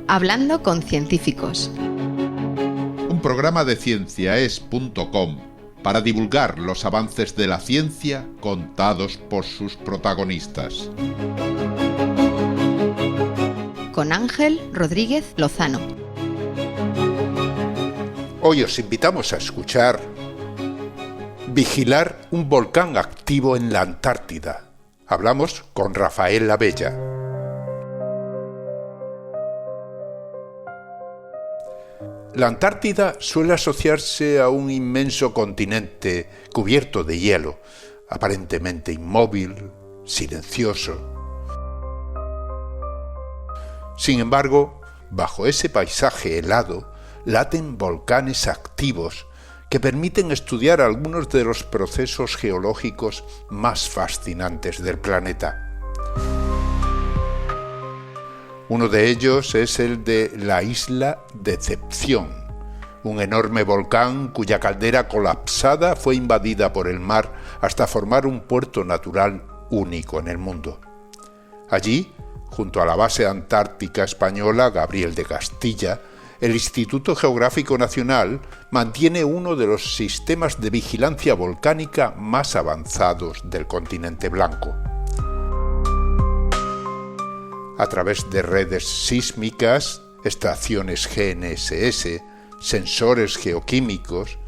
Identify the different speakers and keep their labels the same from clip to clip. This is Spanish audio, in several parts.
Speaker 1: Hablando con científicos.
Speaker 2: Un programa de cienciaes.com para divulgar los avances de la ciencia contados por sus protagonistas.
Speaker 1: Con Ángel Rodríguez Lozano.
Speaker 3: Hoy os invitamos a escuchar Vigilar un volcán activo en la Antártida. Hablamos con Rafael Abella. La Antártida suele asociarse a un inmenso continente cubierto de hielo, aparentemente inmóvil, silencioso. Sin embargo, bajo ese paisaje helado, laten volcanes activos que permiten estudiar algunos de los procesos geológicos más fascinantes del planeta. Uno de ellos es el de la isla Decepción, un enorme volcán cuya caldera colapsada fue invadida por el mar hasta formar un puerto natural único en el mundo. Allí, junto a la base antártica española Gabriel de Castilla, el Instituto Geográfico Nacional mantiene uno de los sistemas de vigilancia volcánica más avanzados del continente blanco. A través de redes sísmicas, estaciones GNSS, sensores geoquímicos,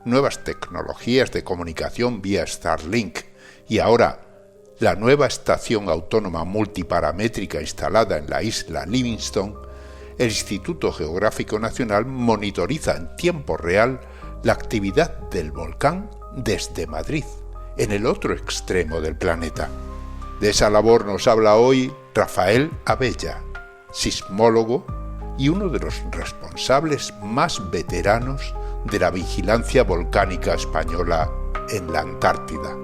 Speaker 3: nuevas tecnologías de comunicación vía Starlink y ahora la nueva estación autónoma multiparamétrica instalada en la isla Livingstone, el Instituto Geográfico Nacional monitoriza en tiempo real la actividad del volcán desde Madrid, en el otro extremo del planeta. De esa labor nos habla hoy Rafael Abella, sismólogo y uno de los responsables más veteranos de la vigilancia volcánica española en la Antártida.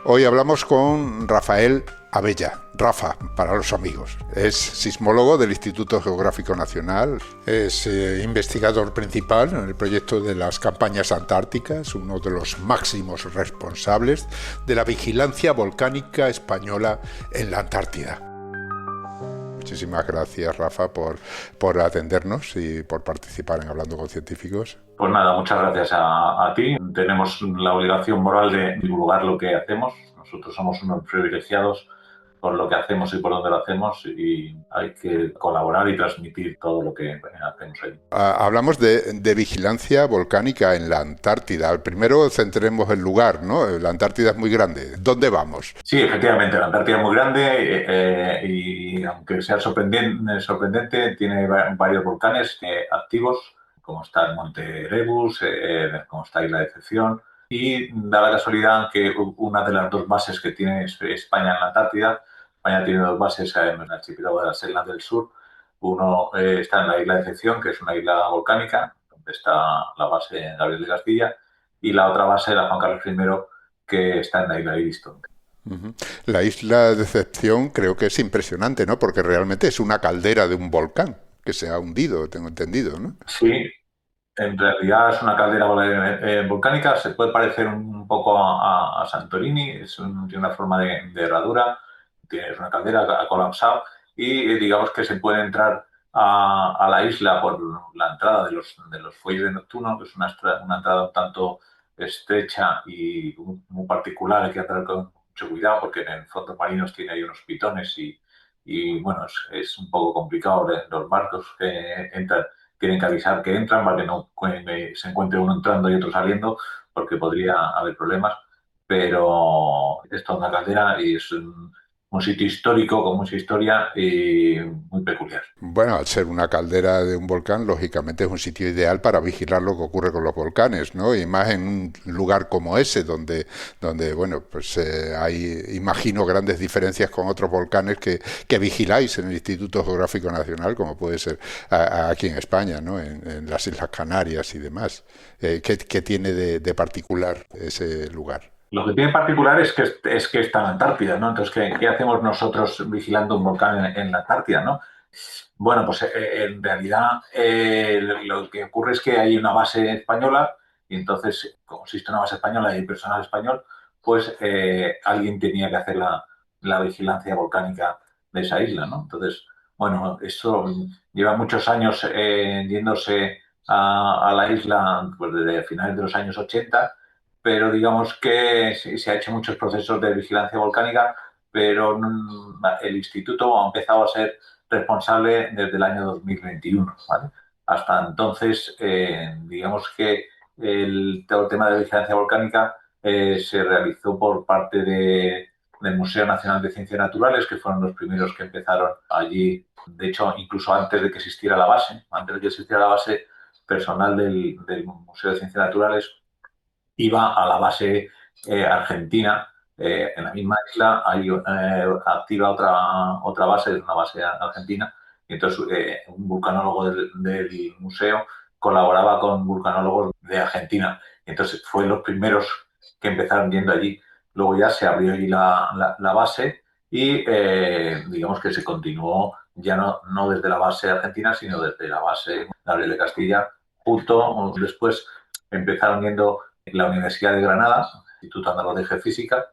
Speaker 3: Hoy hablamos con Rafael Abella, Rafa para los amigos. Es sismólogo del Instituto Geográfico Nacional, es investigador principal en el proyecto de las campañas antárticas, uno de los máximos responsables de la vigilancia volcánica española en la Antártida. Muchísimas gracias, Rafa, por atendernos y por participar en Hablando con Científicos.
Speaker 4: Pues nada, muchas gracias a ti. Tenemos la obligación moral de divulgar lo que hacemos. Nosotros somos unos privilegiados por lo que hacemos y por dónde lo hacemos y hay que colaborar y transmitir todo lo que hacemos ahí.
Speaker 3: Hablamos de vigilancia volcánica en la Antártida. Primero centremos el lugar, ¿no? La Antártida es muy grande. ¿Dónde vamos?
Speaker 4: Sí, efectivamente, la Antártida es muy grande y aunque sea sorprendente, tiene varios volcanes activos, como está el Monte Erebus, como está Isla Decepción, y da la casualidad que una de las dos bases que tiene España en la Antártida, España tiene dos bases en el archipiélago de las Islas del Sur. Uno está en la Isla Decepción, que es una isla volcánica, donde está la base Gabriel de Castilla, y la otra base, la Juan Carlos I, que está en la Isla Livingstone.
Speaker 3: Uh-huh. La Isla Decepción creo que es impresionante, ¿no? Porque realmente es una caldera de un volcán que se ha hundido, tengo entendido, ¿no?
Speaker 4: Sí. En realidad es una caldera volcánica, se puede parecer un poco a Santorini, tiene una forma de herradura, es una caldera, ha colapsado y digamos que se puede entrar a la isla por la entrada de los fuelles de Neptuno, que es una entrada un tanto estrecha y muy particular, hay que entrar con mucho cuidado porque en el fondo marinos tiene ahí unos pitones y bueno, es un poco complicado los barcos que entran. Tienen que avisar que entran para que no se encuentre uno entrando y otro saliendo, porque podría haber problemas. Pero esto es una caldera y es un sitio histórico con mucha historia y muy peculiar.
Speaker 3: Bueno, al ser una caldera de un volcán, lógicamente es un sitio ideal para vigilar lo que ocurre con los volcanes, ¿no? Y más en un lugar como ese, donde bueno, pues hay, imagino, grandes diferencias con otros volcanes que vigiláis en el Instituto Geográfico Nacional, como puede ser aquí en España, ¿no? En las Islas Canarias y demás. ¿Qué tiene de particular ese lugar?
Speaker 4: Lo que tiene particular es que está en la Antártida, ¿no? Entonces, ¿qué hacemos nosotros vigilando un volcán en la Antártida, ¿no? Bueno, pues en realidad lo que ocurre es que hay una base española y entonces, como existe una base española y hay personal español, pues alguien tenía que hacer la vigilancia volcánica de esa isla, ¿no? Entonces, bueno, esto lleva muchos años yéndose a la isla pues, desde finales de los años 80, pero digamos que se ha hecho muchos procesos de vigilancia volcánica, pero el instituto ha empezado a ser responsable desde el año 2021, ¿vale? Hasta entonces, digamos que todo el tema de vigilancia volcánica se realizó por parte del Museo Nacional de Ciencias Naturales, que fueron los primeros que empezaron allí. De hecho, incluso antes de que existiera la base, personal del Museo de Ciencias Naturales iba a la base argentina. En la misma isla hay activa otra base, una base argentina, y entonces un vulcanólogo del museo colaboraba con vulcanólogos de Argentina. Entonces fue los primeros que empezaron yendo allí. Luego ya se abrió allí la base y digamos que se continuó ya no desde la base argentina, sino desde la base Gabriel de Castilla. Justo después empezaron yendo la Universidad de Granada, Instituto Andaluz de Geofísica,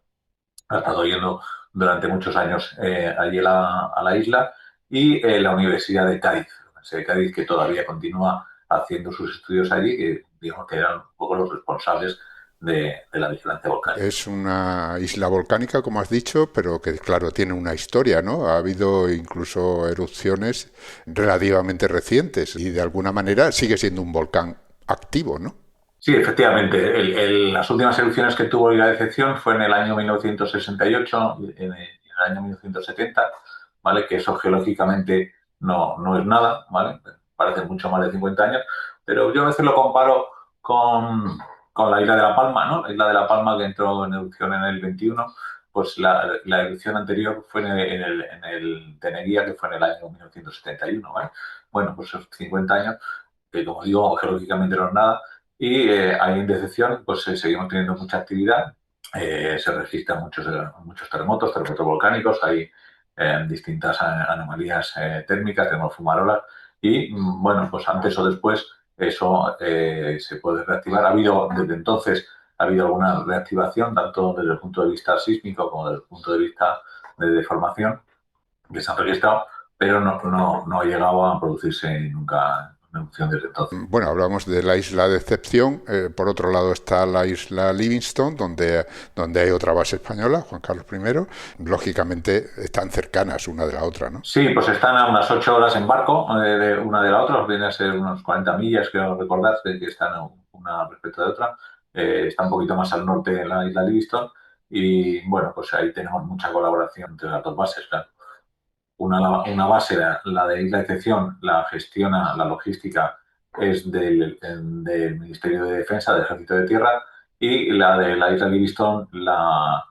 Speaker 4: ha estado yendo durante muchos años allí a la isla, y la Universidad de Cádiz, que todavía continúa haciendo sus estudios allí, que digamos que eran un poco los responsables de la vigilancia volcánica.
Speaker 3: Es una isla volcánica, como has dicho, pero que, claro, tiene una historia, ¿no? Ha habido incluso erupciones relativamente recientes y, de alguna manera, sigue siendo un volcán activo, ¿no?
Speaker 4: Sí, efectivamente. Las últimas erupciones que tuvo la decepción fue en el año 1968 y en el año 1970, ¿vale? Que eso geológicamente no es nada, ¿vale? Parece mucho más de 50 años, pero yo a veces lo comparo con la isla de La Palma, ¿no? La isla de La Palma, que entró en erupción en el 21, pues la erupción anterior fue en el Teneguía, que fue en el año 1971, ¿vale? Bueno, pues esos 50 años, que como digo, geológicamente no es nada, y ahí en Decepción pues seguimos teniendo mucha actividad. Se registran muchos terremotos volcánicos, hay distintas anomalías térmicas, tenemos fumarolas y bueno, pues antes o después eso se puede reactivar. Desde entonces ha habido alguna reactivación, tanto desde el punto de vista sísmico como desde el punto de vista de deformación que se han registrado, pero no ha llegado a producirse nunca una erupción desde entonces.
Speaker 3: Bueno, hablamos de la isla de excepción. Por otro lado está la isla Livingstone, donde hay otra base española, Juan Carlos I. Lógicamente están cercanas una de la otra, ¿no?
Speaker 4: Sí, pues están a unas 8 horas en barco de una de la otra, viene a ser unos 40 millas, creo recordar, que están una respecto de otra. Está un poquito más al norte de la isla Livingstone y bueno, pues ahí tenemos mucha colaboración entre las dos bases, claro. Una base, la de Isla Excepción, la gestiona, la logística es del Ministerio de Defensa, del Ejército de Tierra, y la de la Isla Livingstone, la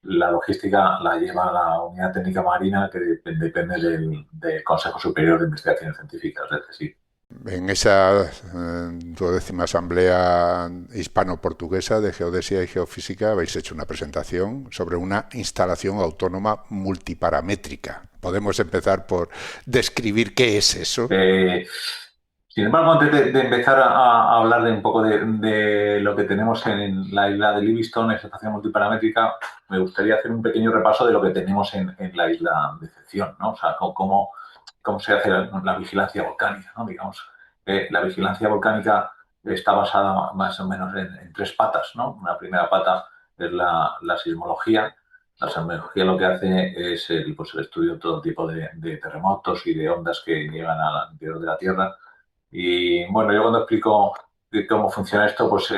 Speaker 4: logística la lleva la Unidad Técnica Marina, que depende del Consejo Superior de Investigaciones Científicas, es decir,
Speaker 3: En esa 12ª Asamblea Hispano-Portuguesa de Geodesia y Geofísica habéis hecho una presentación sobre una instalación autónoma multiparamétrica. Podemos empezar por describir qué es eso.
Speaker 4: Sin embargo, antes de empezar a hablar de un poco de lo que tenemos en la isla de Livingstone, esa estación multiparamétrica, me gustaría hacer un pequeño repaso de lo que tenemos en la isla de Excepción, ¿no? O sea, cómo se hace la vigilancia volcánica, ¿no? Digamos, la vigilancia volcánica está basada más o menos en tres patas, ¿no? Una primera pata es la sismología. La sismología lo que hace es pues el estudio de todo tipo de terremotos y de ondas que llegan al interior de la Tierra. Y bueno, yo cuando explico cómo funciona esto, pues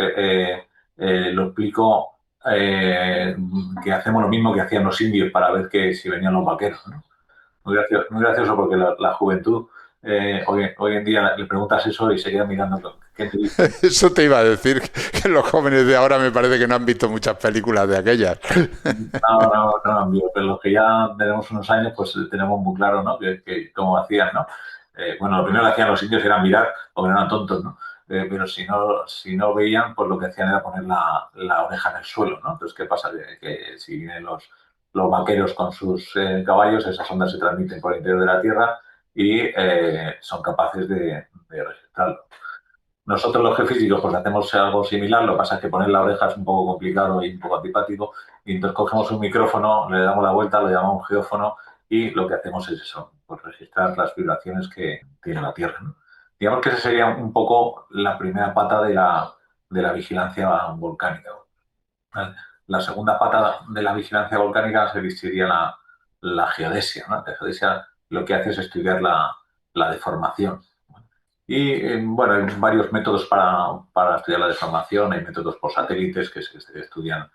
Speaker 4: lo explico que hacemos lo mismo que hacían los indios para ver si venían los vaqueros, ¿no? Muy gracioso porque la juventud hoy en día le preguntas eso y se queda mirando qué te dice.
Speaker 3: Eso te iba a decir, que los jóvenes de ahora me parece que no han visto muchas películas de aquellas.
Speaker 4: No, pero los que ya tenemos unos años, pues tenemos muy claro, ¿no? Que cómo hacían, ¿no? Bueno, lo primero que hacían los indios era mirar, porque no eran tontos, ¿no? Pero si no veían, pues lo que hacían era poner la oreja en el suelo, ¿no? Entonces, ¿qué pasa? Que si vienen los vaqueros con sus caballos, esas ondas se transmiten por el interior de la Tierra y son capaces de registrarlo. Nosotros los geofísicos pues hacemos algo similar, lo que pasa es que poner la oreja es un poco complicado y un poco antipático, y entonces cogemos un micrófono, le damos la vuelta, lo llamamos geófono, y lo que hacemos es eso, pues registrar las vibraciones que tiene la Tierra, ¿no? Digamos que esa sería un poco la primera pata de la vigilancia volcánica. ¿Vale? La segunda pata de la vigilancia volcánica sería la geodesia, ¿no? La geodesia lo que hace es estudiar la deformación. Y bueno, hay varios métodos para estudiar la deformación. Hay métodos por satélites que se estudian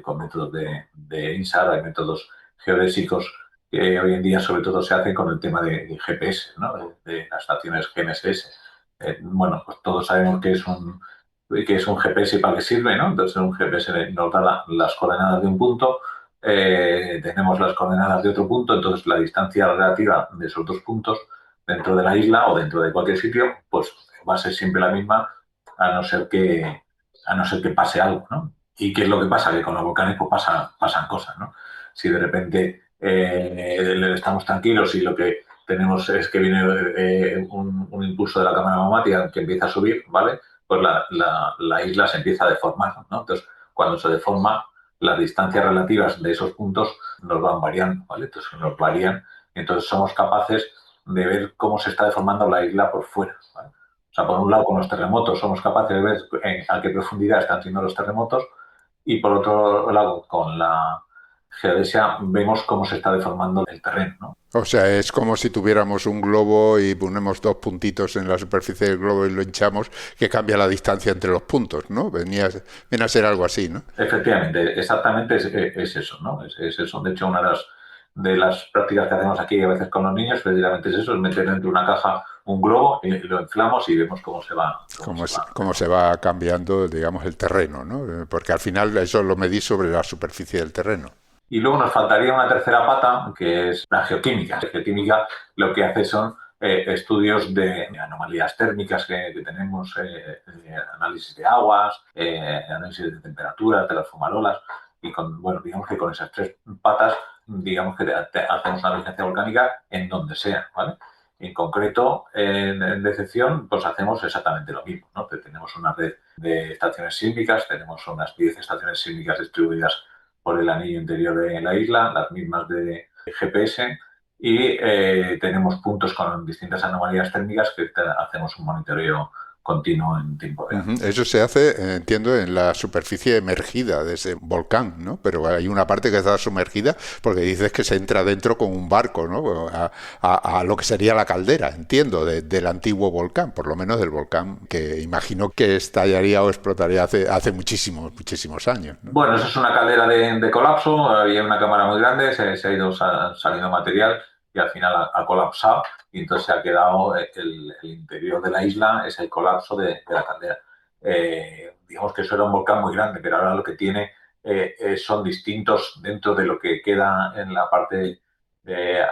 Speaker 4: con métodos de INSAR, hay métodos geodésicos que hoy en día sobre todo se hacen con el tema de GPS, ¿no? De las estaciones GNSS. Bueno, pues todos sabemos que es un GPS y para qué sirve, ¿no? Entonces un GPS nos da las coordenadas de un punto, tenemos las coordenadas de otro punto, entonces la distancia relativa de esos dos puntos dentro de la isla o dentro de cualquier sitio, pues va a ser siempre la misma, a no ser que pase algo, ¿no? ¿Y qué es lo que pasa? Que con los volcanes pues pasan cosas, ¿no? Si de repente estamos tranquilos y lo que tenemos es que viene un impulso de la cámara magmática que empieza a subir, ¿vale? Pues la isla se empieza a deformar, ¿no? Entonces, cuando se deforma, las distancias relativas de esos puntos nos van variando, ¿vale? Entonces, nos varían, entonces somos capaces de ver cómo se está deformando la isla por fuera, ¿vale? O sea, por un lado, con los terremotos somos capaces de ver a qué profundidad están siendo los terremotos y por otro lado, con la geodesia vemos cómo se está deformando el terreno, ¿no?
Speaker 3: O sea, es como si tuviéramos un globo y ponemos dos puntitos en la superficie del globo y lo hinchamos, que cambia la distancia entre los puntos, ¿no? Viene a ser algo así, ¿no?
Speaker 4: Efectivamente, exactamente es eso, ¿no? Es eso. De hecho, una de las prácticas que hacemos aquí a veces con los niños, precisamente es eso, es meter dentro de una caja un globo y lo inflamos y vemos cómo se va.
Speaker 3: Cómo se va cambiando, digamos, el terreno, ¿no? Porque al final eso lo medís sobre la superficie del terreno.
Speaker 4: Y luego nos faltaría una tercera pata, que es la geoquímica. La geoquímica lo que hace son estudios de anomalías térmicas que tenemos, análisis de aguas, análisis de temperaturas, de las fumarolas, y bueno, digamos que con esas tres patas, digamos que hacemos una vigilancia volcánica en donde sea, ¿vale? En concreto, en Decepción, pues hacemos exactamente lo mismo, ¿no? Tenemos una red de estaciones sísmicas, tenemos unas 10 estaciones sísmicas distribuidas por el anillo interior de la isla, las mismas de GPS, y tenemos puntos con distintas anomalías térmicas que hacemos un monitoreo continuo en tiempo real.
Speaker 3: Eso se hace, entiendo, en la superficie emergida de ese volcán, ¿no? Pero hay una parte que está sumergida porque dices que se entra dentro con un barco, ¿no? A lo que sería la caldera, entiendo, del antiguo volcán, por lo menos del volcán que imagino que estallaría o explotaría hace muchísimos años, ¿no?
Speaker 4: Bueno, eso es una caldera de colapso, había una cámara muy grande, se ha ido saliendo material y al final ha colapsado y entonces se ha quedado el interior de la isla, es el colapso de la caldera. Digamos que eso era un volcán muy grande, pero ahora lo que tiene son distintos dentro de lo que queda en la parte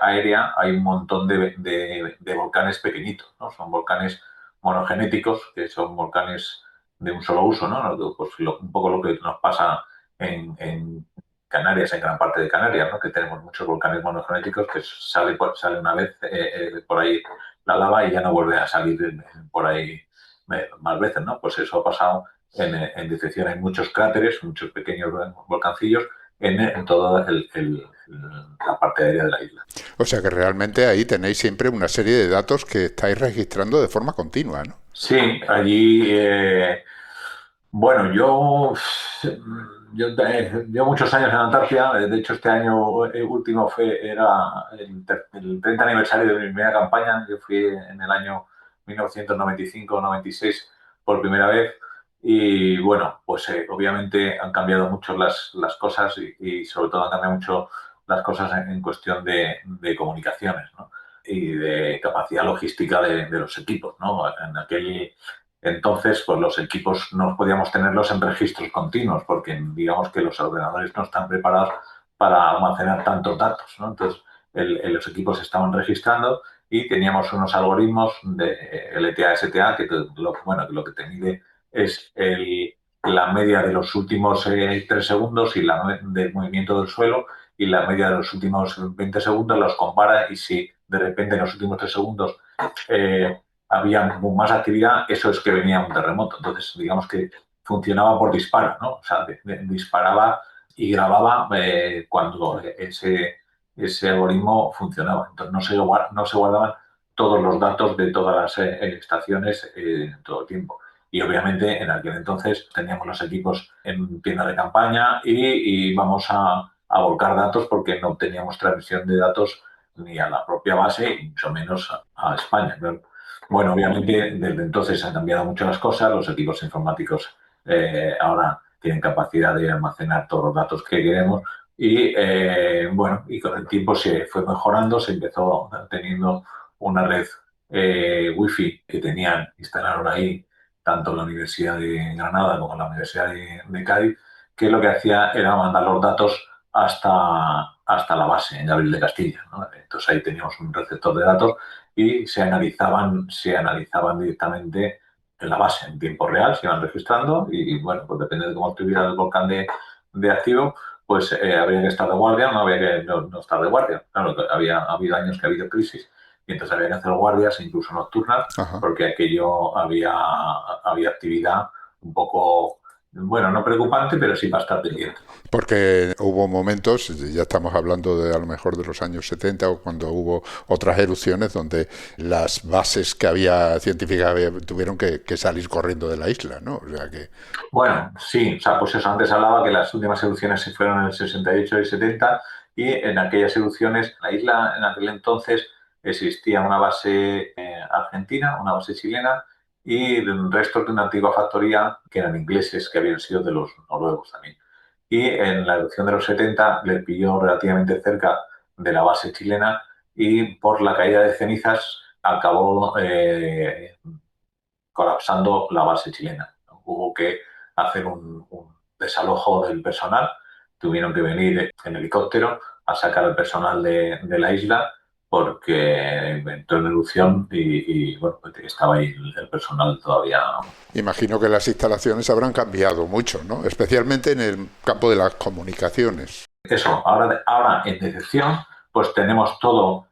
Speaker 4: aérea, hay un montón de volcanes pequeñitos, ¿no? Son volcanes monogenéticos, que son volcanes de un solo uso, ¿no? Pues un poco lo que nos pasa en Canarias, en gran parte de Canarias, ¿no? Que tenemos muchos volcanes monogenéticos que sale una vez por ahí la lava y ya no vuelve a salir por ahí más veces, ¿no? Pues eso ha pasado en Decepción. Hay muchos cráteres, muchos pequeños volcancillos en toda la parte aérea de la isla.
Speaker 3: O sea que realmente ahí tenéis siempre una serie de datos que estáis registrando de forma continua, ¿no?
Speaker 4: Sí, allí, bueno, yo muchos años en Antártida, de hecho este año último era el 30 aniversario de mi primera campaña, yo fui en el año 1995-96 por primera vez y bueno, pues obviamente han cambiado mucho las cosas y sobre todo han cambiado mucho las cosas en cuestión de comunicaciones, ¿no? Y de capacidad logística de los equipos, ¿no? En aquel entonces, pues los equipos no podíamos tenerlos en registros continuos porque digamos que los ordenadores no están preparados para almacenar tantos datos, ¿no? Entonces, los equipos se estaban registrando y teníamos unos algoritmos de LTA-STA que lo que te mide es la media de los últimos 3 segundos y la del movimiento del suelo y la media de los últimos 20 segundos los compara y si de repente en los últimos 3 segundos había más actividad, eso es que venía un terremoto. Entonces, digamos que funcionaba por disparo, ¿no? O sea, disparaba y grababa cuando ese algoritmo funcionaba. Entonces, no se guardaban todos los datos de todas las estaciones todo el tiempo. Y obviamente en aquel entonces teníamos los equipos en tienda de campaña y íbamos a volcar datos porque no teníamos transmisión de datos ni a la propia base y mucho menos a España. Bueno, obviamente desde entonces han cambiado mucho las cosas, los equipos informáticos ahora tienen capacidad de almacenar todos los datos que queremos y bueno, y con el tiempo se fue mejorando, se empezó teniendo una red wifi que instalaron ahí tanto la Universidad de Granada como la Universidad de Cádiz, que lo que hacía era mandar los datos hasta la base en Gabriel de Castilla, ¿no? Entonces ahí teníamos un receptor de datos y se analizaban directamente en la base en tiempo real, se iban registrando y bueno, pues depende de cómo estuviera el volcán de activo, pues habría que estar de guardia, no había que no estar de guardia. Claro, ha habido años que ha habido crisis y entonces había que hacer guardias, incluso nocturnas,
Speaker 3: Ajá.
Speaker 4: porque aquello había actividad un poco, bueno, no preocupante, pero sí bastante pendiente.
Speaker 3: Porque hubo momentos, ya estamos hablando de a lo mejor de los años 70 o cuando hubo otras erupciones donde las bases que había científicas tuvieron que salir corriendo de la isla, ¿no? O sea que...
Speaker 4: Bueno, sí, o sea, pues eso, antes hablaba que las últimas erupciones se fueron en el 68 y 70 y en aquellas erupciones, la isla en aquel entonces existía una base argentina, una base chilena y restos de una antigua factoría que eran ingleses, que habían sido de los noruegos también. Y en la erupción de los 70 le pilló relativamente cerca de la base chilena y por la caída de cenizas acabó colapsando la base chilena. Hubo que hacer un desalojo del personal, tuvieron que venir en helicóptero a sacar al personal de la isla porque entró en erupción y bueno, pues estaba ahí el personal todavía.
Speaker 3: Imagino que las instalaciones habrán cambiado mucho, ¿no? Especialmente en el campo de las comunicaciones.
Speaker 4: Eso, ahora en decepción, pues tenemos todo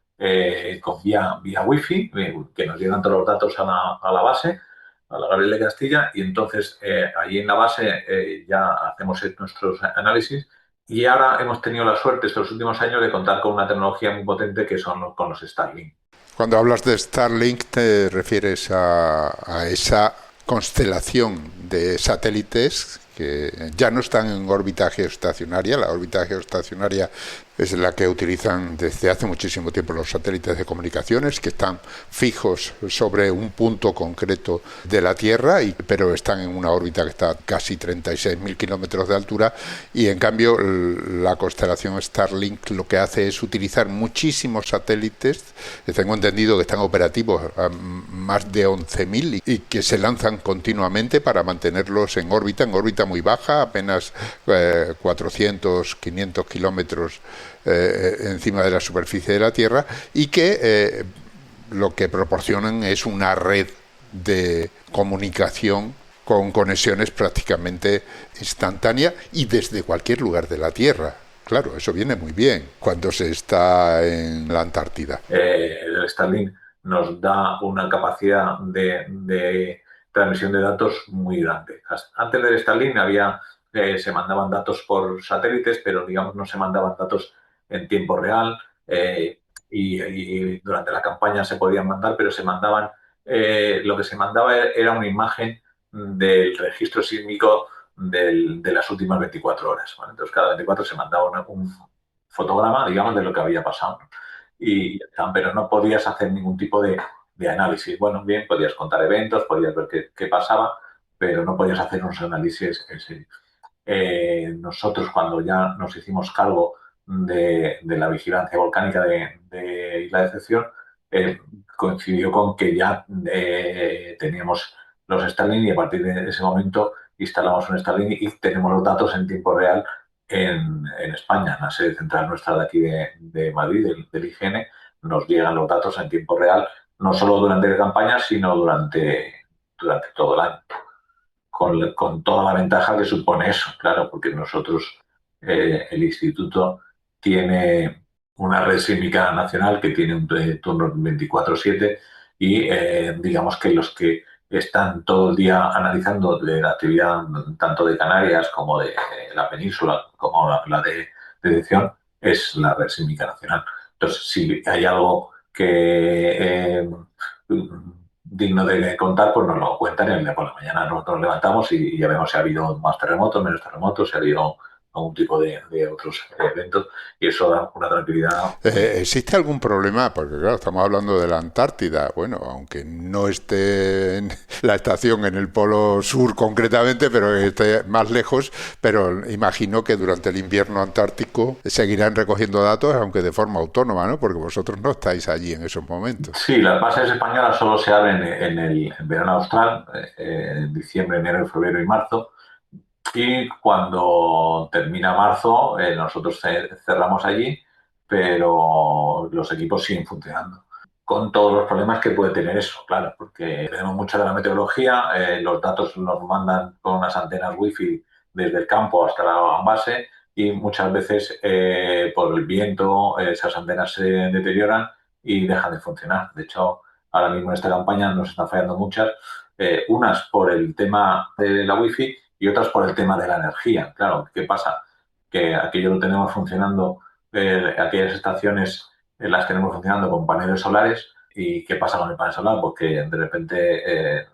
Speaker 4: con vía wifi, que nos llegan todos los datos a la base, a la Gabriel de Castilla, y entonces allí en la base ya hacemos nuestros análisis. Y ahora hemos tenido la suerte estos últimos años de contar con una tecnología muy potente que son con los Starlink.
Speaker 3: Cuando hablas de Starlink te refieres a esa constelación de satélites que ya no están en órbita geoestacionaria. La órbita geoestacionaria es la que utilizan desde hace muchísimo tiempo los satélites de comunicaciones, que están fijos sobre un punto concreto de la Tierra, pero están en una órbita que está a casi 36.000 kilómetros de altura, y en cambio la constelación Starlink lo que hace es utilizar muchísimos satélites, tengo entendido que están operativos a más de 11.000 y que se lanzan continuamente para mantenerlos en órbita muy baja, apenas 400, 500 kilómetros encima de la superficie de la Tierra, y que lo que proporcionan es una red de comunicación con conexiones prácticamente instantáneas y desde cualquier lugar de la Tierra. Claro, eso viene muy bien cuando se está en la Antártida.
Speaker 4: El Starlink nos da una capacidad de transmisión de datos muy grande. Antes del Starlink se mandaban datos por satélites, pero digamos no se mandaban datos en tiempo real y durante la campaña se podían mandar, pero se mandaban, lo que se mandaba era una imagen del registro sísmico de las últimas 24 horas. ¿Vale? Entonces cada 24 se mandaba un fotograma, digamos, de lo que había pasado. Pero no podías hacer ningún tipo de análisis. Bueno, bien, podías contar eventos, podías ver qué pasaba, pero no podías hacer unos análisis en serio. Nosotros, cuando ya nos hicimos cargo de la vigilancia volcánica de Isla Decepción, coincidió con que ya teníamos los Starlink y a partir de ese momento instalamos un Starlink y tenemos los datos en tiempo real en España, en la sede central nuestra de aquí de Madrid, del IGN, nos llegan los datos en tiempo real, no solo durante la campaña, sino durante todo el año. Con toda la ventaja que supone eso, claro, porque nosotros, el instituto, tiene una red sísmica nacional que tiene un turno 24/7 y digamos que los que están todo el día analizando de la actividad tanto de Canarias como de la península, como la de detección, es la Red Sísmica Nacional. Entonces, si hay algo que digno de contar, pues nos lo cuentan y el día por la mañana nosotros nos levantamos y ya vemos si ha habido más terremotos, menos terremotos, si ha habido algún tipo de otros eventos, y eso da una tranquilidad.
Speaker 3: ¿Existe algún problema? Porque claro, estamos hablando de la Antártida, bueno, aunque no esté en la estación en el polo sur concretamente, pero esté más lejos, pero imagino que durante el invierno antártico seguirán recogiendo datos, aunque de forma autónoma, ¿no? Porque vosotros no estáis allí en esos momentos.
Speaker 4: Sí, las bases españolas solo se abren en el verano austral, en diciembre, enero, febrero y marzo. Y cuando termina marzo, nosotros cerramos allí, pero los equipos siguen funcionando. Con todos los problemas que puede tener eso, claro, porque tenemos mucha de la meteorología, los datos nos mandan con unas antenas wifi desde el campo hasta la base y muchas veces por el viento esas antenas se deterioran y dejan de funcionar. De hecho, ahora mismo en esta campaña nos están fallando muchas, unas por el tema de la wifi y otras por el tema de la energía. Claro, ¿qué pasa? Que aquello lo tenemos funcionando, aquellas estaciones las tenemos funcionando con paneles solares. ¿Y qué pasa con el panel solar? Porque de repente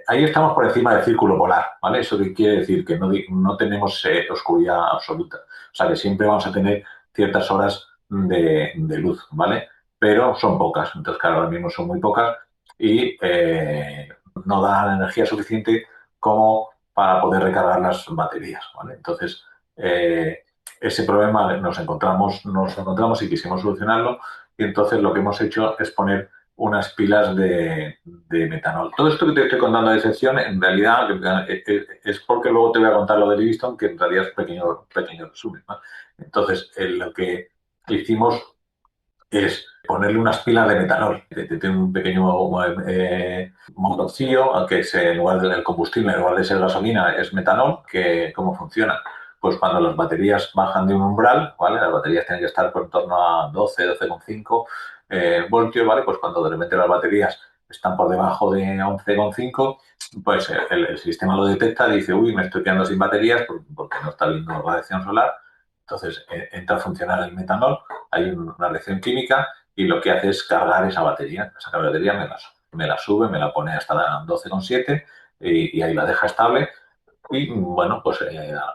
Speaker 4: ahí estamos por encima del círculo polar, ¿vale? Eso quiere decir que no tenemos oscuridad absoluta. O sea, que siempre vamos a tener ciertas horas de luz, ¿vale? Pero son pocas. Entonces, claro, ahora mismo son muy pocas y no dan energía suficiente como para poder recargar las baterías, ¿vale? Entonces, ese problema nos encontramos y quisimos solucionarlo, y entonces lo que hemos hecho es poner unas pilas de metanol. Todo esto que te estoy contando de sección, en realidad, es porque luego te voy a contar lo de Livingston, que en realidad es pequeño resumen, ¿no? Entonces, lo que hicimos es ponerle unas pilas de metanol. Tiene un pequeño motorcillo que en lugar del combustible, en lugar de ser gasolina, es metanol. ¿Cómo funciona? Pues cuando las baterías bajan de un umbral, ¿vale? Las baterías tienen que estar por en torno a 12,5 voltios, ¿vale? Pues cuando de repente las baterías están por debajo de 11,5, pues el sistema lo detecta y dice, uy, me estoy quedando sin baterías porque no está viendo radiación solar. Entonces entra a funcionar el metanol, hay una reacción química y lo que hace es cargar esa batería. Esa batería me la sube, me la pone hasta 12,7 y ahí la deja estable. Y bueno, pues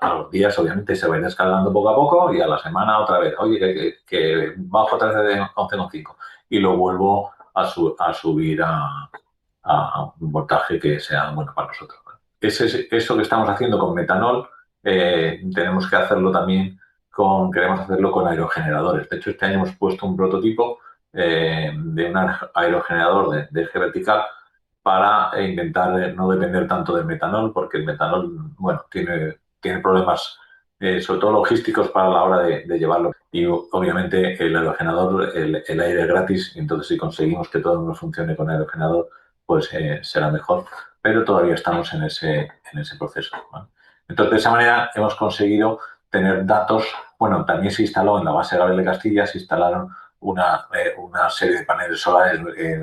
Speaker 4: a los días obviamente se va a ir descargando poco a poco y a la semana otra vez, oye, que bajo otra vez de 11,5 y lo vuelvo a subir a un voltaje que sea bueno para nosotros. Eso que estamos haciendo con metanol, tenemos que hacerlo también queremos hacerlo con aerogeneradores. De hecho, este año hemos puesto un prototipo de un aerogenerador de eje vertical para intentar no depender tanto del metanol, porque el metanol, bueno, tiene problemas, sobre todo logísticos para la hora de llevarlo. Y obviamente el aerogenerador, el aire es gratis, y entonces si conseguimos que todo nos funcione con aerogenerador, pues será mejor. Pero todavía estamos en ese proceso, ¿vale? Entonces, de esa manera hemos conseguido tener datos. Bueno, también se instaló en la base Gabriel de Castilla, se instalaron una serie de paneles solares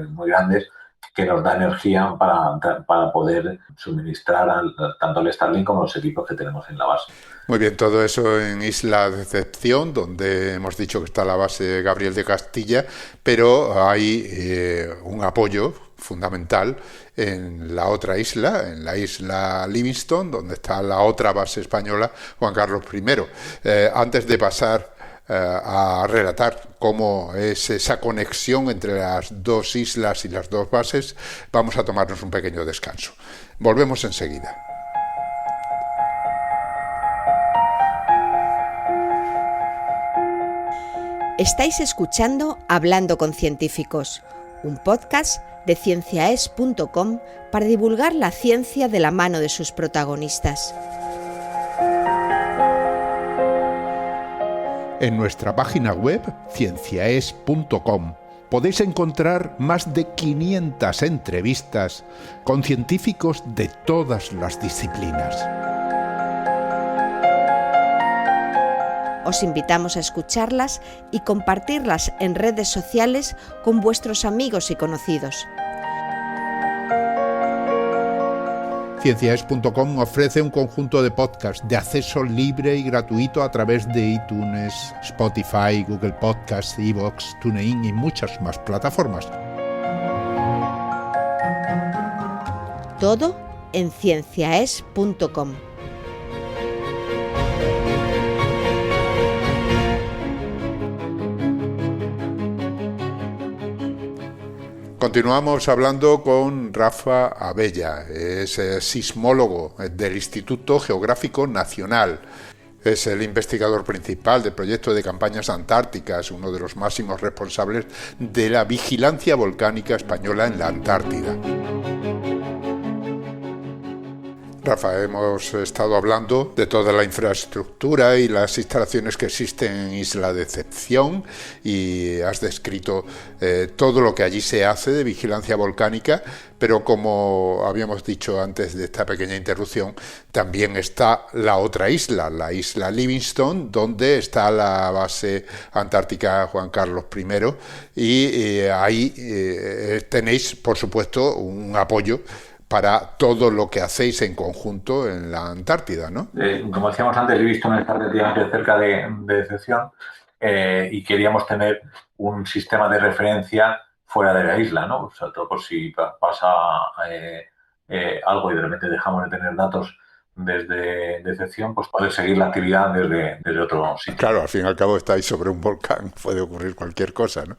Speaker 4: muy grandes que nos da energía para poder suministrar tanto al Starlink como a los equipos que tenemos en la base.
Speaker 3: Muy bien, todo eso en Isla Decepción, donde hemos dicho que está la base Gabriel de Castilla, pero hay un apoyo fundamental en la otra isla, en la isla Livingston, donde está la otra base española, Juan Carlos I. Antes de pasar a relatar cómo es esa conexión entre las dos islas y las dos bases, vamos a tomarnos un pequeño descanso. Volvemos enseguida.
Speaker 1: Estáis escuchando Hablando con Científicos, un podcast de cienciaes.com para divulgar la ciencia de la mano de sus protagonistas.
Speaker 2: En nuestra página web, cienciaes.com, podéis encontrar más de 500 entrevistas con científicos de todas las disciplinas.
Speaker 1: Os invitamos a escucharlas y compartirlas en redes sociales con vuestros amigos y conocidos.
Speaker 2: Cienciaes.com ofrece un conjunto de podcasts de acceso libre y gratuito a través de iTunes, Spotify, Google Podcasts, iVoox, TuneIn y muchas más plataformas.
Speaker 1: Todo en cienciaes.com.
Speaker 3: Continuamos hablando con Rafa Abella, es sismólogo del Instituto Geográfico Nacional, es el investigador principal del proyecto de campañas antárticas, uno de los máximos responsables de la vigilancia volcánica española en la Antártida. Rafa, hemos estado hablando de toda la infraestructura y las instalaciones que existen en Isla Decepción y has descrito todo lo que allí se hace de vigilancia volcánica, pero como habíamos dicho antes de esta pequeña interrupción, también está la otra isla, la isla Livingstone, donde está la base antártica Juan Carlos I, y ahí tenéis, por supuesto, un apoyo para todo lo que hacéis en conjunto en la Antártida, ¿no?
Speaker 4: Como decíamos antes, Livingstone está relativamente cerca de Decepción y queríamos tener un sistema de referencia fuera de la isla, ¿no? Sobre todo por si pasa algo y de repente dejamos de tener datos desde Decepción, pues poder seguir la actividad desde otro sitio.
Speaker 3: Claro, al fin y al cabo estáis sobre un volcán, puede ocurrir cualquier cosa, ¿no?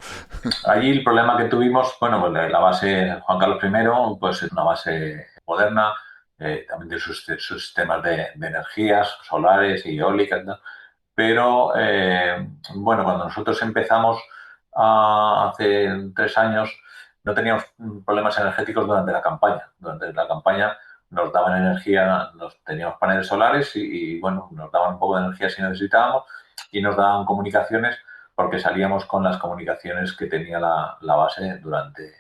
Speaker 4: Allí el problema que tuvimos, bueno, pues la base Juan Carlos I, pues es una base moderna, también tiene sus sistemas de energías solares y eólicas, ¿no? Pero, bueno, cuando nosotros empezamos hace 3 años, no teníamos problemas energéticos durante la campaña. Durante la campaña nos daban energía, teníamos paneles solares y, bueno, nos daban un poco de energía si necesitábamos y nos daban comunicaciones porque salíamos con las comunicaciones que tenía la base durante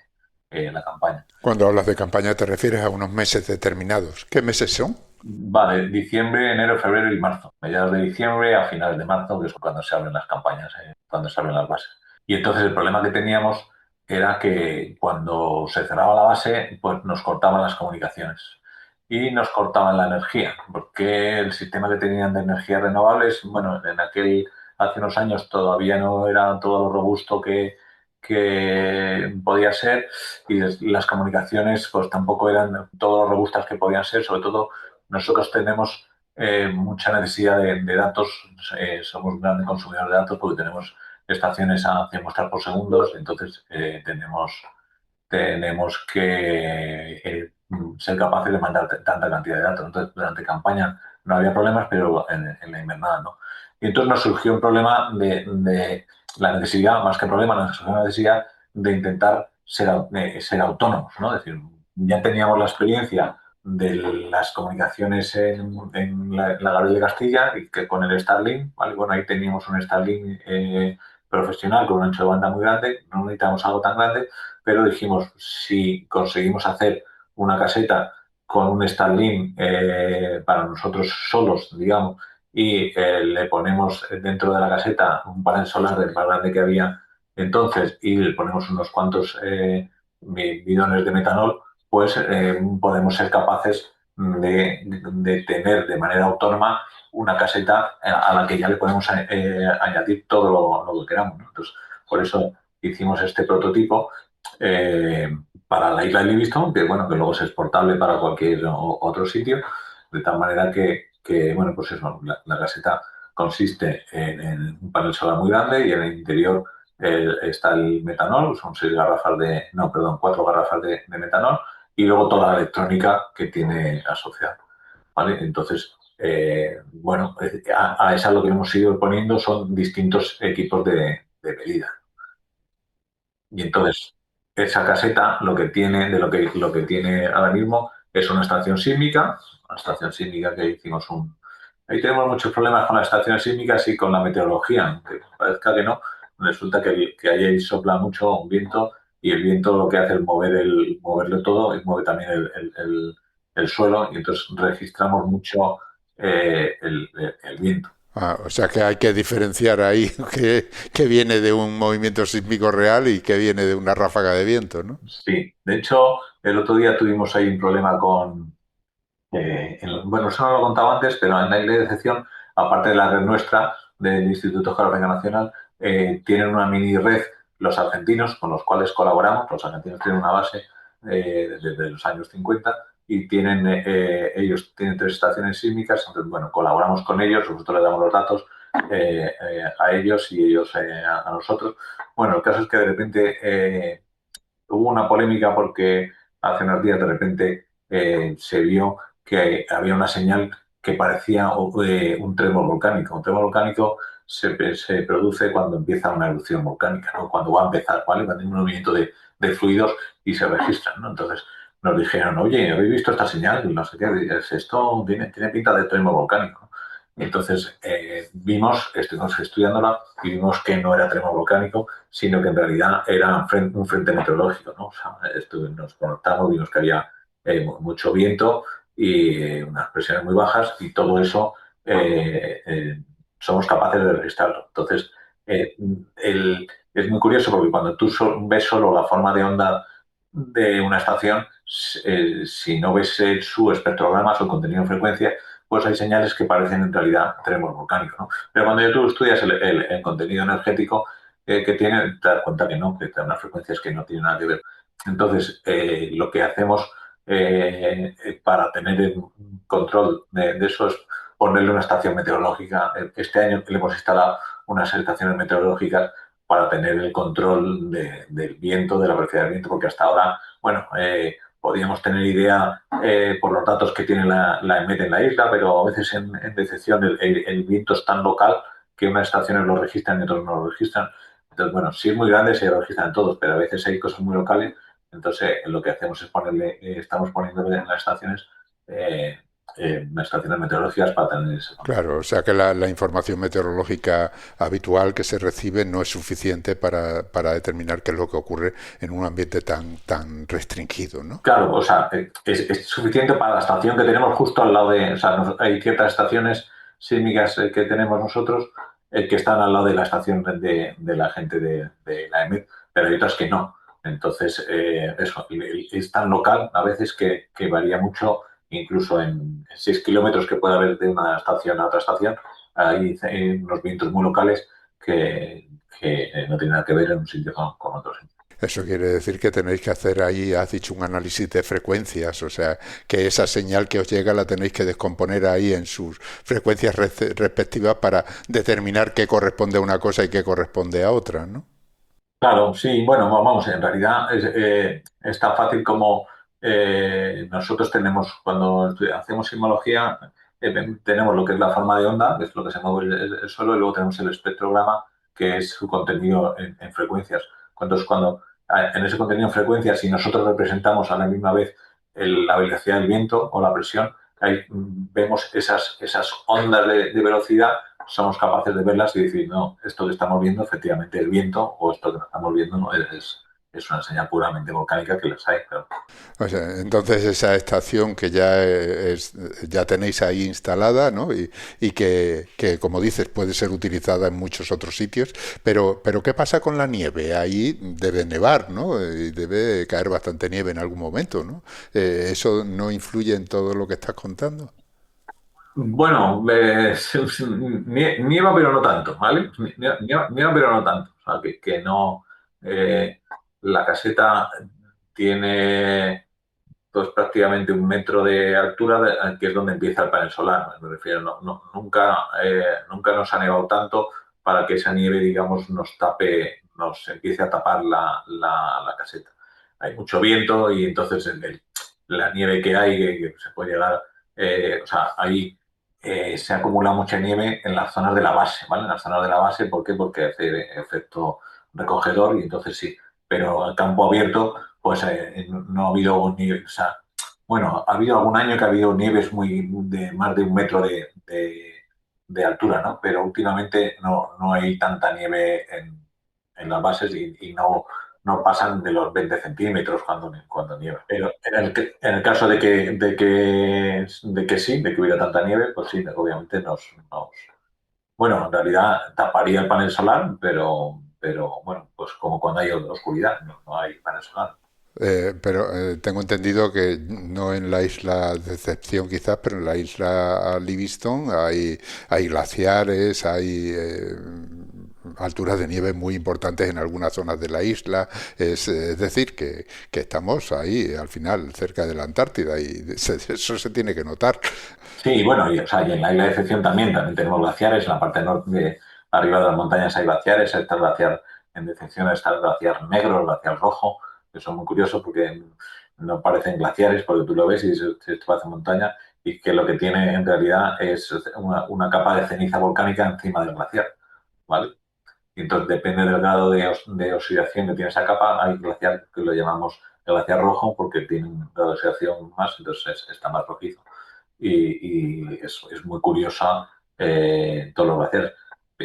Speaker 4: la campaña.
Speaker 3: Cuando hablas de campaña te refieres a unos meses determinados. ¿Qué meses son?
Speaker 4: Vale, diciembre, enero, febrero y marzo. Mediados de diciembre a finales de marzo, que es cuando se abren las campañas, cuando se abren las bases. Y entonces el problema que teníamos era que cuando se cerraba la base, pues nos cortaban las comunicaciones y nos cortaban la energía, porque el sistema que tenían de energías renovables, bueno, hace unos años todavía no era todo lo robusto que podía ser y las comunicaciones pues tampoco eran todo lo robustas que podían ser. Sobre todo nosotros tenemos mucha necesidad de datos, somos un gran consumidor de datos porque tenemos estaciones a 100 muestras por segundos, entonces tenemos que ser capaces de mandar tanta cantidad de datos. Entonces, durante campaña no había problemas, pero en la invernada no. Y entonces nos surgió un problema de la necesidad, más que problema, nos surgió la necesidad de intentar ser autónomos, ¿no? Es decir, ya teníamos la experiencia de las comunicaciones en la Gabriel de Castilla y que con el Starlink, ¿vale? Bueno, ahí teníamos un Starlink profesional con un ancho de banda muy grande, no necesitamos algo tan grande, pero dijimos, si conseguimos hacer una caseta con un Starlink para nosotros solos, digamos, y le ponemos dentro de la caseta un panel solar del más grande que había entonces y le ponemos unos cuantos bidones de metanol, pues podemos ser capaces de tener de manera autónoma una caseta a la que ya le podemos añadir todo lo que queramos, ¿no? Entonces, por eso hicimos este prototipo para la isla de Livingstone, que bueno, que luego es exportable para cualquier otro sitio, de tal manera que bueno, pues eso, la caseta consiste en un panel solar muy grande y en el interior está el metanol, son 4 garrafas de metanol y luego toda la electrónica que tiene asociada, ¿vale? Entonces, bueno, a esa lo que hemos ido poniendo son distintos equipos de medida. Y entonces, esa caseta lo que tiene ahora mismo es una estación sísmica que hicimos Ahí tenemos muchos problemas con las estaciones sísmicas y con la meteorología, aunque parezca que no. Resulta que ahí sopla mucho viento y el viento lo que hace es moverlo todo y mueve también el suelo y entonces registramos mucho el viento.
Speaker 3: O sea que hay que diferenciar ahí que viene de un movimiento sísmico real y que viene de una ráfaga de viento, ¿no?
Speaker 4: Sí, de hecho, el otro día tuvimos ahí un problema Bueno, eso no lo he contado antes, pero en la isla de excepción, aparte de la red nuestra del Instituto Geográfico Nacional, tienen una mini red los argentinos con los cuales colaboramos. Los argentinos tienen una base desde los años 50 y ellos tienen 3 estaciones sísmicas. Entonces, bueno, colaboramos con ellos, nosotros les damos los datos a ellos y ellos a nosotros. Bueno, el caso es que de repente hubo una polémica porque hace unos días de repente se vio que había una señal que parecía un tremor volcánico. Un tremor volcánico se produce cuando empieza una erupción volcánica, ¿no? Cuando va a empezar, ¿vale? Cuando hay un movimiento de fluidos y se registran, ¿no? Entonces nos dijeron, oye, ¿habéis visto esta señal? Y no sé qué, esto tiene pinta de tremor volcánico. Y entonces estuvimos estudiándola y vimos que no era tremor volcánico, sino que en realidad era un frente meteorológico, ¿no? O sea, nos conectamos, vimos que había mucho viento y unas presiones muy bajas y todo eso eh, eh, somos capaces de registrarlo. Entonces, eh, es muy curioso porque cuando tú ves solo la forma de onda de una estación, si no ves su espectrograma, su contenido en frecuencia, pues hay señales que parecen en realidad tremor volcánico, ¿no? Pero cuando tú estudias el contenido energético que tiene, te das cuenta que no, que te da unas frecuencias que no tienen nada que ver. Entonces, lo que hacemos para tener el control de eso es ponerle una estación meteorológica. Este año le hemos instalado unas estaciones meteorológicas para tener el control del viento, de la velocidad del viento, porque hasta ahora, bueno, podíamos tener idea por los datos que tiene la EMET en la isla, pero a veces en decepción el viento es tan local que unas estaciones lo registran y otras no lo registran. Entonces, bueno, si es muy grande se registran todos, pero a veces hay cosas muy locales. Entonces, lo que hacemos es estamos poniendo en las estaciones eh, unas estaciones meteorológicas para tener ese control.
Speaker 3: Claro, o sea que la información meteorológica habitual que se recibe no es suficiente para determinar qué es lo que ocurre en un ambiente tan restringido, ¿no?
Speaker 4: Claro, o sea, es suficiente para la estación que tenemos justo al lado o sea, hay ciertas estaciones sísmicas que tenemos nosotros que están al lado de la estación de la gente de la EMET, pero hay otras que no. Entonces, eso, es tan local a veces que varía mucho, incluso en 6 kilómetros que puede haber de una estación a otra estación, hay unos vientos muy locales que no tienen nada que ver en un sitio con otro sitio.
Speaker 3: Eso quiere decir que tenéis que hacer ahí, has dicho, un análisis de frecuencias, o sea, que esa señal que os llega la tenéis que descomponer ahí en sus frecuencias respectivas para determinar qué corresponde a una cosa y qué corresponde a otra, ¿no?
Speaker 4: Claro, sí, bueno, vamos, en realidad es tan fácil como nosotros tenemos, cuando hacemos sismología, tenemos lo que es la forma de onda, que es lo que se mueve el suelo, y luego tenemos el espectrograma, que es su contenido en frecuencias. Cuando en ese contenido en frecuencias, si nosotros representamos a la misma vez la velocidad del viento o la presión, ahí vemos esas ondas de velocidad, somos capaces de verlas y decir, no, esto que estamos viendo efectivamente es viento o esto que no estamos viendo no es una señal puramente volcánica que las hay. Pero...
Speaker 3: O sea, entonces esa estación que ya tenéis ahí instalada, ¿no? Y que, como dices, puede ser utilizada en muchos otros sitios, pero ¿qué pasa con la nieve? Ahí debe nevar, ¿no? Y debe caer bastante nieve en algún momento, ¿no? ¿Eso no influye en todo lo que estás contando?
Speaker 4: Bueno, nieva pero no tanto, ¿vale? Nieva pero no tanto. O sea, que no... la caseta tiene pues prácticamente 1 metro de altura, que es donde empieza el panel solar. Me refiero, nunca nos ha nevado tanto para que esa nieve, digamos, nos empiece a tapar la caseta. Hay mucho viento y entonces la nieve que hay, que se puede llegar, o sea, ahí se acumula mucha nieve en las zonas de la base, ¿vale? En las zonas de la base, ¿por qué? Porque hace efecto recogedor y entonces sí. Pero el campo abierto pues no ha habido nieve, o sea, bueno, ha habido algún año que ha habido nieves de más de 1 metro de altura, ¿no? Pero últimamente no hay tanta nieve en las bases y no pasan de los 20 centímetros cuando nieva. Pero en el caso de que sí, de que hubiera tanta nieve, pues sí, obviamente bueno, en realidad taparía el panel solar, pero bueno, pues como cuando hay oscuridad, no hay panel solar.
Speaker 3: Pero tengo entendido que no en la isla Decepción quizás, pero en la isla Livingstone hay glaciares, hay alturas de nieve muy importantes en algunas zonas de la isla. Es decir, que estamos ahí al final, cerca de la Antártida, y eso se tiene que notar.
Speaker 4: Sí, bueno, o sea, y en la isla de Excepción también tenemos glaciares, en la parte norte, arriba de las montañas hay glaciares, está el glaciar en Decepción, está el glaciar negro, el glaciar rojo, que son muy curiosos porque no parecen glaciares, porque tú lo ves y dices, esto parece montaña, y que lo que tiene en realidad es una capa de ceniza volcánica encima del glaciar, ¿vale? Y entonces depende del grado de oxidación que tiene esa capa, hay glaciar que lo llamamos el glaciar rojo porque tiene un grado de oxidación más, entonces está más rojizo y es muy curiosa todos los glaciares.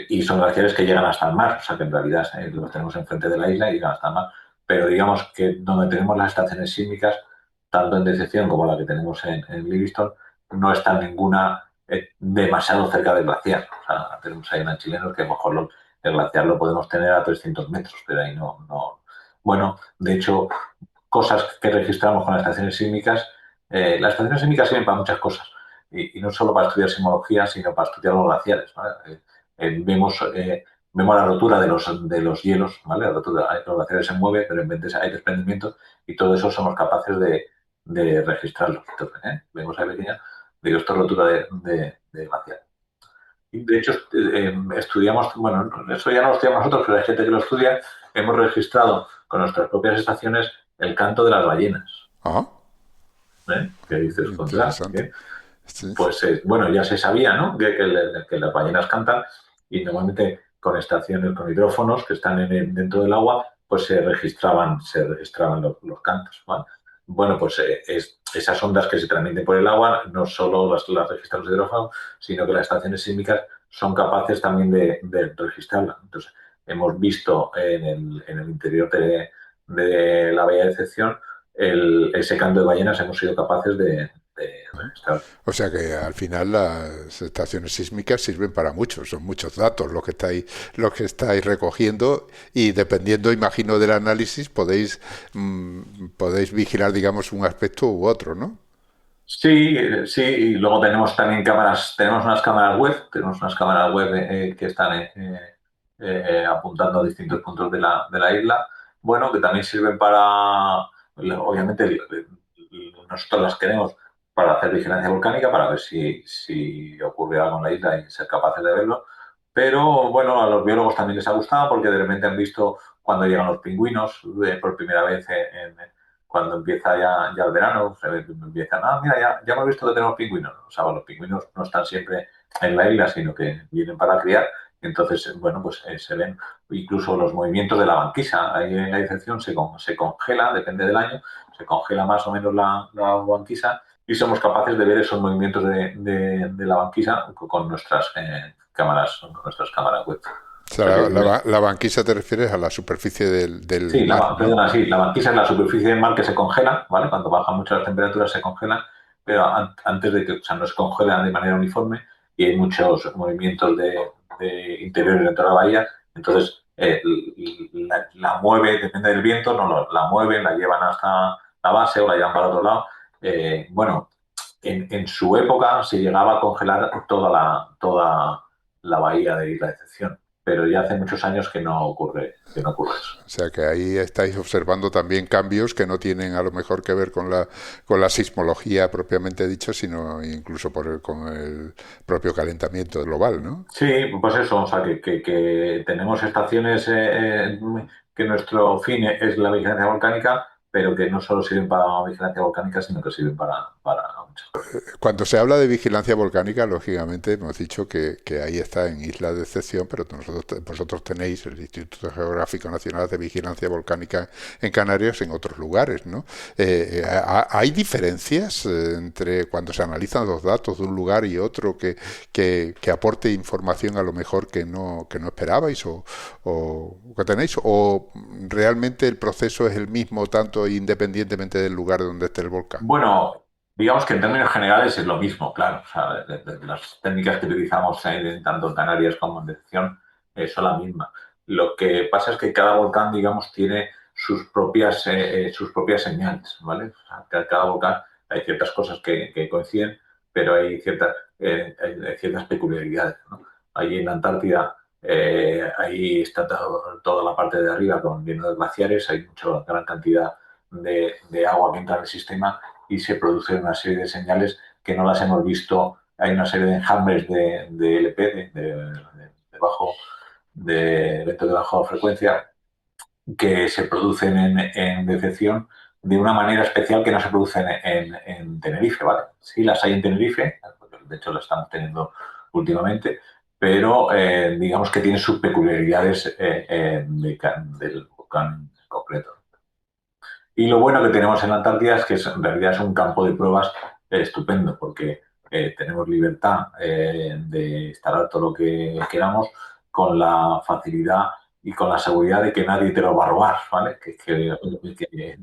Speaker 4: Y son glaciares que llegan hasta el mar, o sea que en realidad los tenemos enfrente de la isla y llegan hasta el mar. Pero digamos que donde tenemos las estaciones sísmicas, tanto en Decepción como la que tenemos en Livingstone, no está ninguna demasiado cerca del glaciar. O sea, tenemos ahí en chilenos que a lo mejor el glaciar lo podemos tener a 300 metros, pero ahí no. Bueno, de hecho, cosas que registramos con las estaciones sísmicas. Las estaciones sísmicas sirven para muchas cosas y no solo para estudiar sismología, sino para estudiar los glaciares. ¿Vale? Vemos la rotura de los hielos, ¿vale? Los glaciares se mueven, pero en vez de hay desprendimientos y todo eso somos capaces de registrarlos. Entonces, vemos ahí pequeña, digo, esto es rotura de glaciar. Y de hecho, estudiamos, bueno, eso ya no lo estudiamos nosotros, pero hay gente que lo estudia, hemos registrado con nuestras propias estaciones el canto de las ballenas.
Speaker 3: Ah,
Speaker 4: ¿Qué dices contra?
Speaker 3: interesante. Sí.
Speaker 4: Pues bueno, ya se sabía, ¿no? Que las ballenas cantan y normalmente con estaciones, con hidrófonos que están dentro del agua, pues se registraban los cantos, ¿vale? Bueno, pues esas ondas que se transmiten por el agua no solo las registran los hidrófonos, sino que las estaciones sísmicas son capaces también de registrarlas. Entonces, hemos visto en el interior de la bahía de Decepción ese canto de ballenas, hemos sido capaces de registrar.
Speaker 3: O sea que al final las estaciones sísmicas sirven para mucho, son muchos datos los que estáis recogiendo, y dependiendo, imagino, del análisis podéis vigilar, digamos, un aspecto u otro, ¿no?
Speaker 4: Sí, sí, y luego tenemos también tenemos unas cámaras web que están apuntando a distintos puntos de la isla, bueno, que también sirven obviamente, nosotros las queremos para hacer vigilancia volcánica, para ver si ocurre algo en la isla y ser capaces de verlo, pero bueno, a los biólogos también les ha gustado porque de repente han visto cuando llegan los pingüinos por primera vez cuando empieza ya el verano, empiezan, mira, ya hemos visto que tenemos pingüinos. O sea, los pingüinos no están siempre en la isla, sino que vienen para criar. Entonces, bueno, pues se ven incluso los movimientos de la banquisa. Ahí en la Decepción se congela, depende del año, se congela más o menos la banquisa y somos capaces de ver esos movimientos de la banquisa con nuestras cámaras web.
Speaker 3: O
Speaker 4: O sea
Speaker 3: sea,
Speaker 4: que
Speaker 3: la banquisa te refieres a la superficie del
Speaker 4: Sí,
Speaker 3: mar, ¿no?
Speaker 4: perdona, sí, la banquisa es la superficie del mar que se congela, ¿vale? Cuando bajan mucho las temperaturas se congela, pero antes de que, o sea, no se congela de manera uniforme y hay muchos movimientos de interiores dentro de la bahía, entonces la mueve, depende del viento, no la mueven, la llevan hasta la base o la llevan para otro lado. Bueno, en su época se llegaba a congelar toda la bahía de Isla de Excepción, pero ya hace muchos años que no ocurre eso.
Speaker 3: O sea que ahí estáis observando también cambios que no tienen a lo mejor que ver con la sismología propiamente dicho, sino incluso con el propio calentamiento global, ¿no?
Speaker 4: Sí, pues eso, o sea, que tenemos estaciones que nuestro fin es la vigilancia volcánica, pero que no solo sirven para vigilancia volcánica, sino que sirven para muchas cosas.
Speaker 3: Cuando se habla de vigilancia volcánica, lógicamente hemos dicho que ahí está en Isla de Excepción, pero vosotros tenéis el Instituto Geográfico Nacional de Vigilancia Volcánica en Canarias en otros lugares, ¿no? ¿Hay diferencias entre cuando se analizan los datos de un lugar y otro que aporte información a lo mejor que no esperabais o que tenéis? ¿O realmente el proceso es el mismo tanto independientemente del lugar donde esté el volcán?
Speaker 4: Bueno, digamos que en términos generales es lo mismo, claro. O sea, las técnicas que utilizamos tanto en Canarias como en Decepción son las mismas. Lo que pasa es que cada volcán, digamos, tiene sus propias señales, ¿vale? O sea, cada volcán hay ciertas cosas que coinciden, pero hay ciertas peculiaridades, ¿no? Allí en la Antártida, ahí está toda la parte de arriba lleno de glaciares, hay gran cantidad de agua que entra en el sistema y se produce una serie de señales que no las hemos visto. Hay una serie de enjambres de LP, de eventos de baja frecuencia, que se producen en decepción de una manera especial que no se producen en Tenerife, ¿vale? Sí las hay en Tenerife, porque de hecho las estamos teniendo últimamente, pero digamos que tienen sus peculiaridades del volcán en concreto. Y lo bueno que tenemos en la Antártida es que en realidad es un campo de pruebas estupendo, porque tenemos libertad de instalar todo lo que queramos con la facilidad y con la seguridad de que nadie te lo va a robar, ¿vale? Que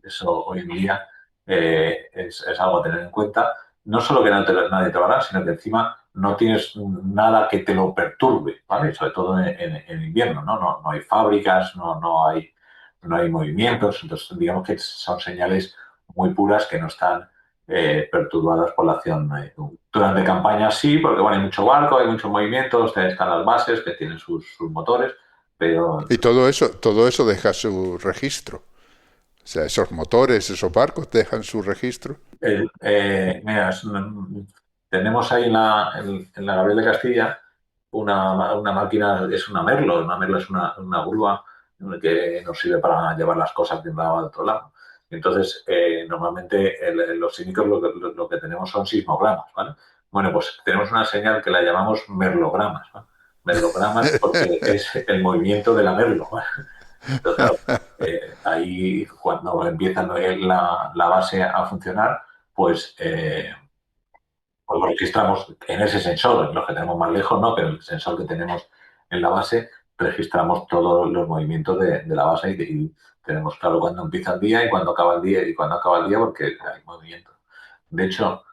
Speaker 4: eso hoy en día es algo a tener en cuenta. No solo que nadie te lo hará, sino que encima no tienes nada que te lo perturbe, ¿vale? Sobre todo en invierno, ¿no? No hay fábricas, no hay movimientos, entonces digamos que son señales muy puras que no están perturbadas por la acción. Durante campañas sí, porque bueno, hay mucho barco, hay muchos movimientos, están las bases que tienen sus motores, pero...
Speaker 3: Y todo eso deja su registro. O sea, esos motores, esos barcos dejan su registro.
Speaker 4: Mira, tenemos ahí en la Gabriel de Castilla una máquina, es una Merlo. Una Merlo es una grúa que nos sirve para llevar las cosas de un lado al otro lado. Entonces, normalmente los sísmicos lo que tenemos son sismogramas, ¿vale? Bueno, pues tenemos una señal que la llamamos merlogramas, ¿no? Merlogramas porque es el movimiento de la Merlo, ¿vale? Entonces, claro, ahí cuando empieza la base a funcionar, pues lo registramos en ese sensor, los que tenemos más lejos, no, pero el sensor que tenemos en la base, registramos todos los movimientos de la base y tenemos claro cuándo empieza el día y cuándo acaba el día porque hay movimiento. De hecho,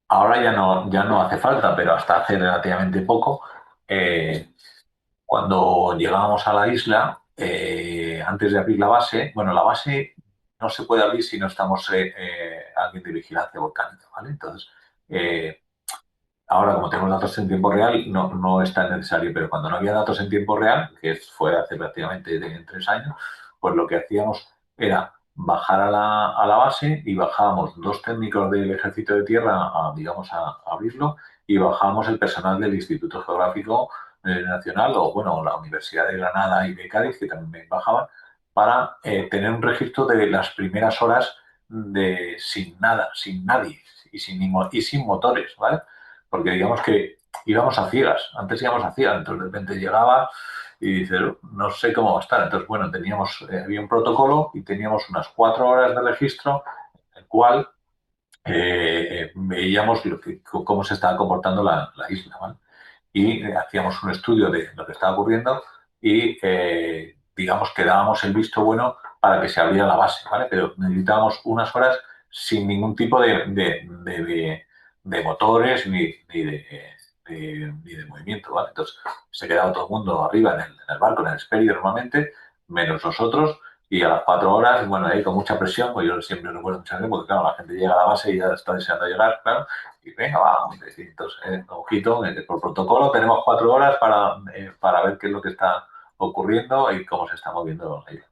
Speaker 4: ahora ya no hace falta, pero hasta hace relativamente poco, cuando llegábamos a la isla, antes de abrir la base, bueno, la base no se puede abrir si no estamos alguien de vigilancia volcánica, ¿vale? Entonces, ahora, como tenemos datos en tiempo real, no es tan necesario, pero cuando no había datos en tiempo real, que fue hace prácticamente 3 años, pues lo que hacíamos era bajar a la base y bajábamos 2 técnicos del Ejército de Tierra a abrirlo y bajábamos el personal del Instituto Geográfico Nacional o, bueno, la Universidad de Granada y de Cádiz, que también bajaban, para tener un registro de las primeras horas sin nada, sin nadie y sin motores, ¿vale? Porque digamos que íbamos a ciegas, antes íbamos a ciegas, entonces de repente llegaba y dices, no sé cómo va a estar. Entonces, bueno, había un protocolo y teníamos unas 4 horas de registro, en el cual veíamos cómo se estaba comportando la isla, ¿vale? Y hacíamos un estudio de lo que estaba ocurriendo y, digamos, que dábamos el visto bueno para que se abriera la base, ¿vale? Pero necesitábamos unas horas sin ningún tipo de motores ni de movimiento, ¿vale? Entonces se quedaba todo el mundo arriba en el barco, en el Hesperia normalmente, menos nosotros, y a las 4 horas, bueno, ahí con mucha presión, pues yo siempre recuerdo muchas veces, porque claro, la gente llega a la base y ya está deseando llegar, claro, y venga, va, entonces, ojito, por protocolo tenemos 4 horas para ver qué es lo que está ocurriendo y cómo se está moviendo la isla.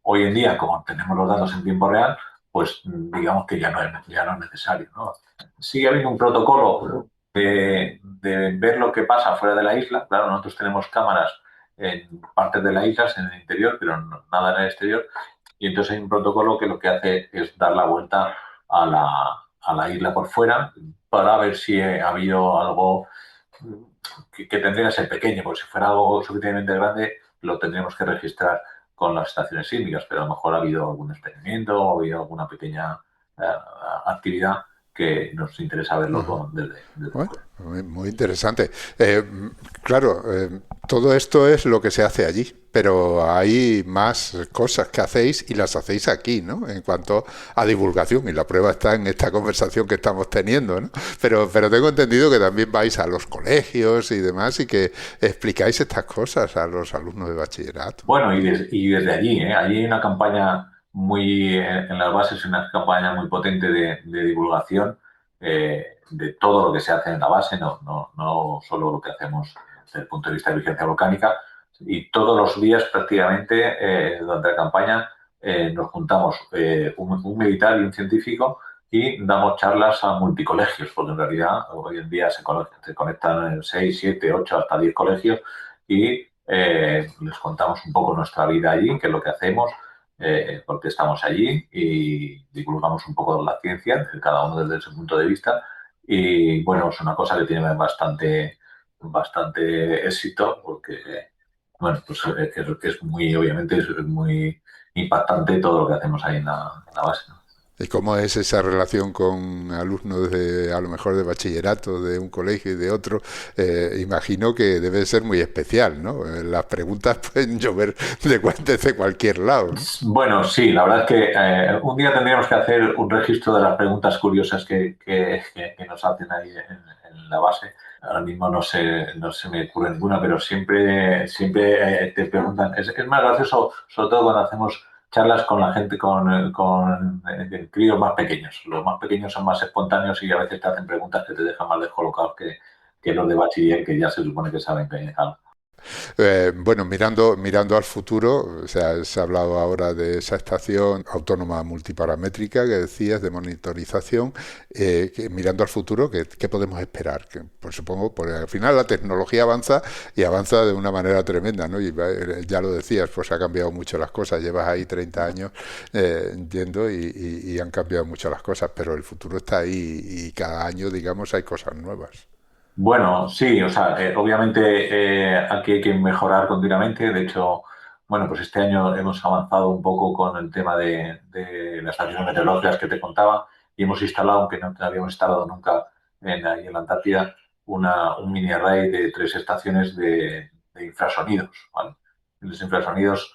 Speaker 4: Hoy en día, como tenemos los datos en tiempo real, pues digamos que ya no es necesario, ¿no? Sigue habiendo un protocolo de ver lo que pasa fuera de la isla. Claro, nosotros tenemos cámaras en partes de la isla, en el interior, pero nada en el exterior. Y entonces hay un protocolo que lo que hace es dar la vuelta a la isla por fuera para ver si ha habido algo que tendría que ser pequeño, porque si fuera algo suficientemente grande lo tendríamos que registrar con las estaciones sísmicas, pero a lo mejor ha habido algún experimento o ha habido alguna pequeña actividad que nos interesa verlo desde
Speaker 3: bueno, muy interesante. Claro, todo esto es lo que se hace allí, pero hay más cosas que hacéis y las hacéis aquí, ¿no? En cuanto a divulgación, y la prueba está en esta conversación que estamos teniendo, ¿no? Pero tengo entendido que también vais a los colegios y demás y que explicáis estas cosas a los alumnos de bachillerato.
Speaker 4: Bueno, y desde allí, allí hay una campaña muy en las bases, una campaña muy potente de divulgación de todo lo que se hace en la base, no solo lo que hacemos desde el punto de vista de vigilancia volcánica. Y todos los días prácticamente durante la campaña nos juntamos un militar y un científico y damos charlas a multicolegios, porque en realidad hoy en día se conectan en 6, 7, 8, hasta 10 colegios y les contamos un poco nuestra vida allí, qué es lo que hacemos, por qué estamos allí y divulgamos un poco la ciencia, cada uno desde su punto de vista. Y bueno, es una cosa que tiene bastante éxito porque, bueno, pues es muy, obviamente, es muy impactante todo lo que hacemos ahí en la base, ¿no?
Speaker 3: ¿Y cómo es esa relación con alumnos de, a lo mejor de bachillerato, de un colegio y de otro? Imagino que debe ser muy especial, ¿no? Las preguntas pueden llover desde cualquier lado, ¿no?
Speaker 4: Bueno, sí, la verdad es que un día tendríamos que hacer un registro de las preguntas curiosas que nos hacen ahí en la base. Ahora mismo no se me ocurre ninguna, pero siempre te preguntan. Es más gracioso, sobre todo cuando hacemos charlas con la gente, con críos más pequeños. Los más pequeños son más espontáneos y a veces te hacen preguntas que te dejan más descolocados que los de bachiller, que ya se supone que saben algo.
Speaker 3: Bueno, mirando al futuro, o sea, se ha hablado ahora de esa estación autónoma multiparamétrica que decías de monitorización. Mirando al futuro, ¿qué podemos esperar? Que, pues supongo, porque al final la tecnología avanza y avanza de una manera tremenda, ¿no? Y ya lo decías, pues ha cambiado mucho las cosas. Llevas ahí 30 años yendo y han cambiado mucho las cosas, pero el futuro está ahí y cada año, digamos, hay cosas nuevas.
Speaker 4: Bueno, sí, o sea, obviamente aquí hay que mejorar continuamente. De hecho, bueno, pues este año hemos avanzado un poco con el tema de las estaciones meteorológicas que te contaba y hemos instalado, aunque no habíamos instalado nunca ahí en la Antártida, un mini array de 3 estaciones de infrasonidos, ¿vale? Y los infrasonidos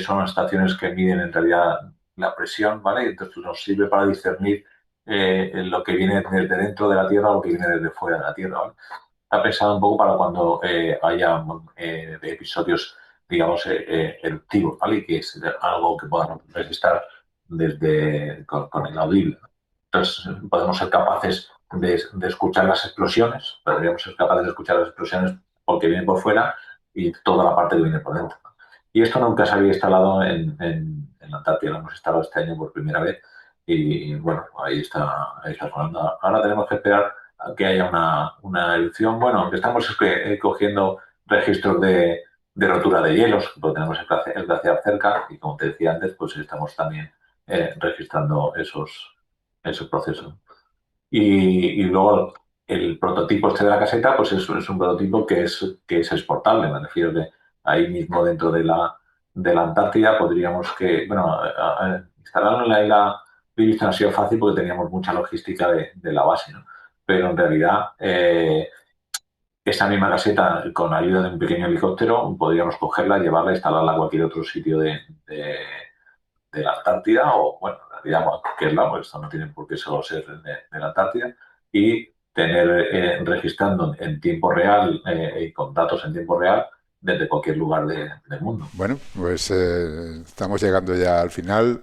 Speaker 4: son estaciones que miden en realidad la presión, ¿vale? Y entonces nos sirve para discernir lo que viene desde dentro de la Tierra o lo que viene desde fuera de la Tierra, ¿vale? Está pensado un poco para cuando haya episodios, digamos, eruptivos, ¿vale? Y que es algo que podamos registrar con el audible. Entonces, podemos ser capaces de escuchar las explosiones, podríamos ser capaces de escuchar las explosiones porque vienen por fuera y toda la parte que viene por dentro. Y esto nunca se había instalado en la Antártida, lo hemos instalado este año por primera vez y bueno, ahí está sonando. Ahora tenemos que esperar a que haya una erupción. Bueno, aunque estamos cogiendo registros de rotura de hielos, porque tenemos el glaciar cerca y como te decía antes, pues estamos también registrando esos procesos. Y luego el prototipo este de la caseta, pues es un prototipo que es exportable, me refiero que ahí mismo dentro de la Antártida podríamos bueno, instalarlo en la isla Livingston ha sido fácil porque teníamos mucha logística de la base, ¿no? Pero en realidad esa misma caseta con ayuda de un pequeño helicóptero podríamos cogerla, llevarla, instalarla a cualquier otro sitio de la Antártida o, bueno, en realidad a cualquier lado, porque esto no tiene por qué solo ser de la Antártida, y tener registrando en tiempo real y con datos en tiempo real desde cualquier lugar del mundo.
Speaker 3: Bueno, pues estamos llegando ya al final.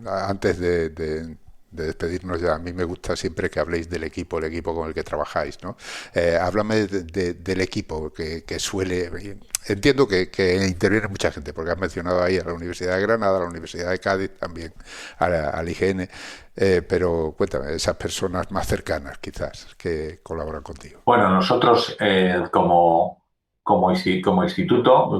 Speaker 3: Antes de despedirnos ya, a mí me gusta siempre que habléis del equipo, el equipo con el que trabajáis, ¿no? Háblame del equipo que suele... Entiendo que interviene mucha gente, porque has mencionado ahí a la Universidad de Granada, a la Universidad de Cádiz, también al IGN, pero cuéntame, esas personas más cercanas quizás que colaboran contigo.
Speaker 4: Bueno, nosotros como instituto,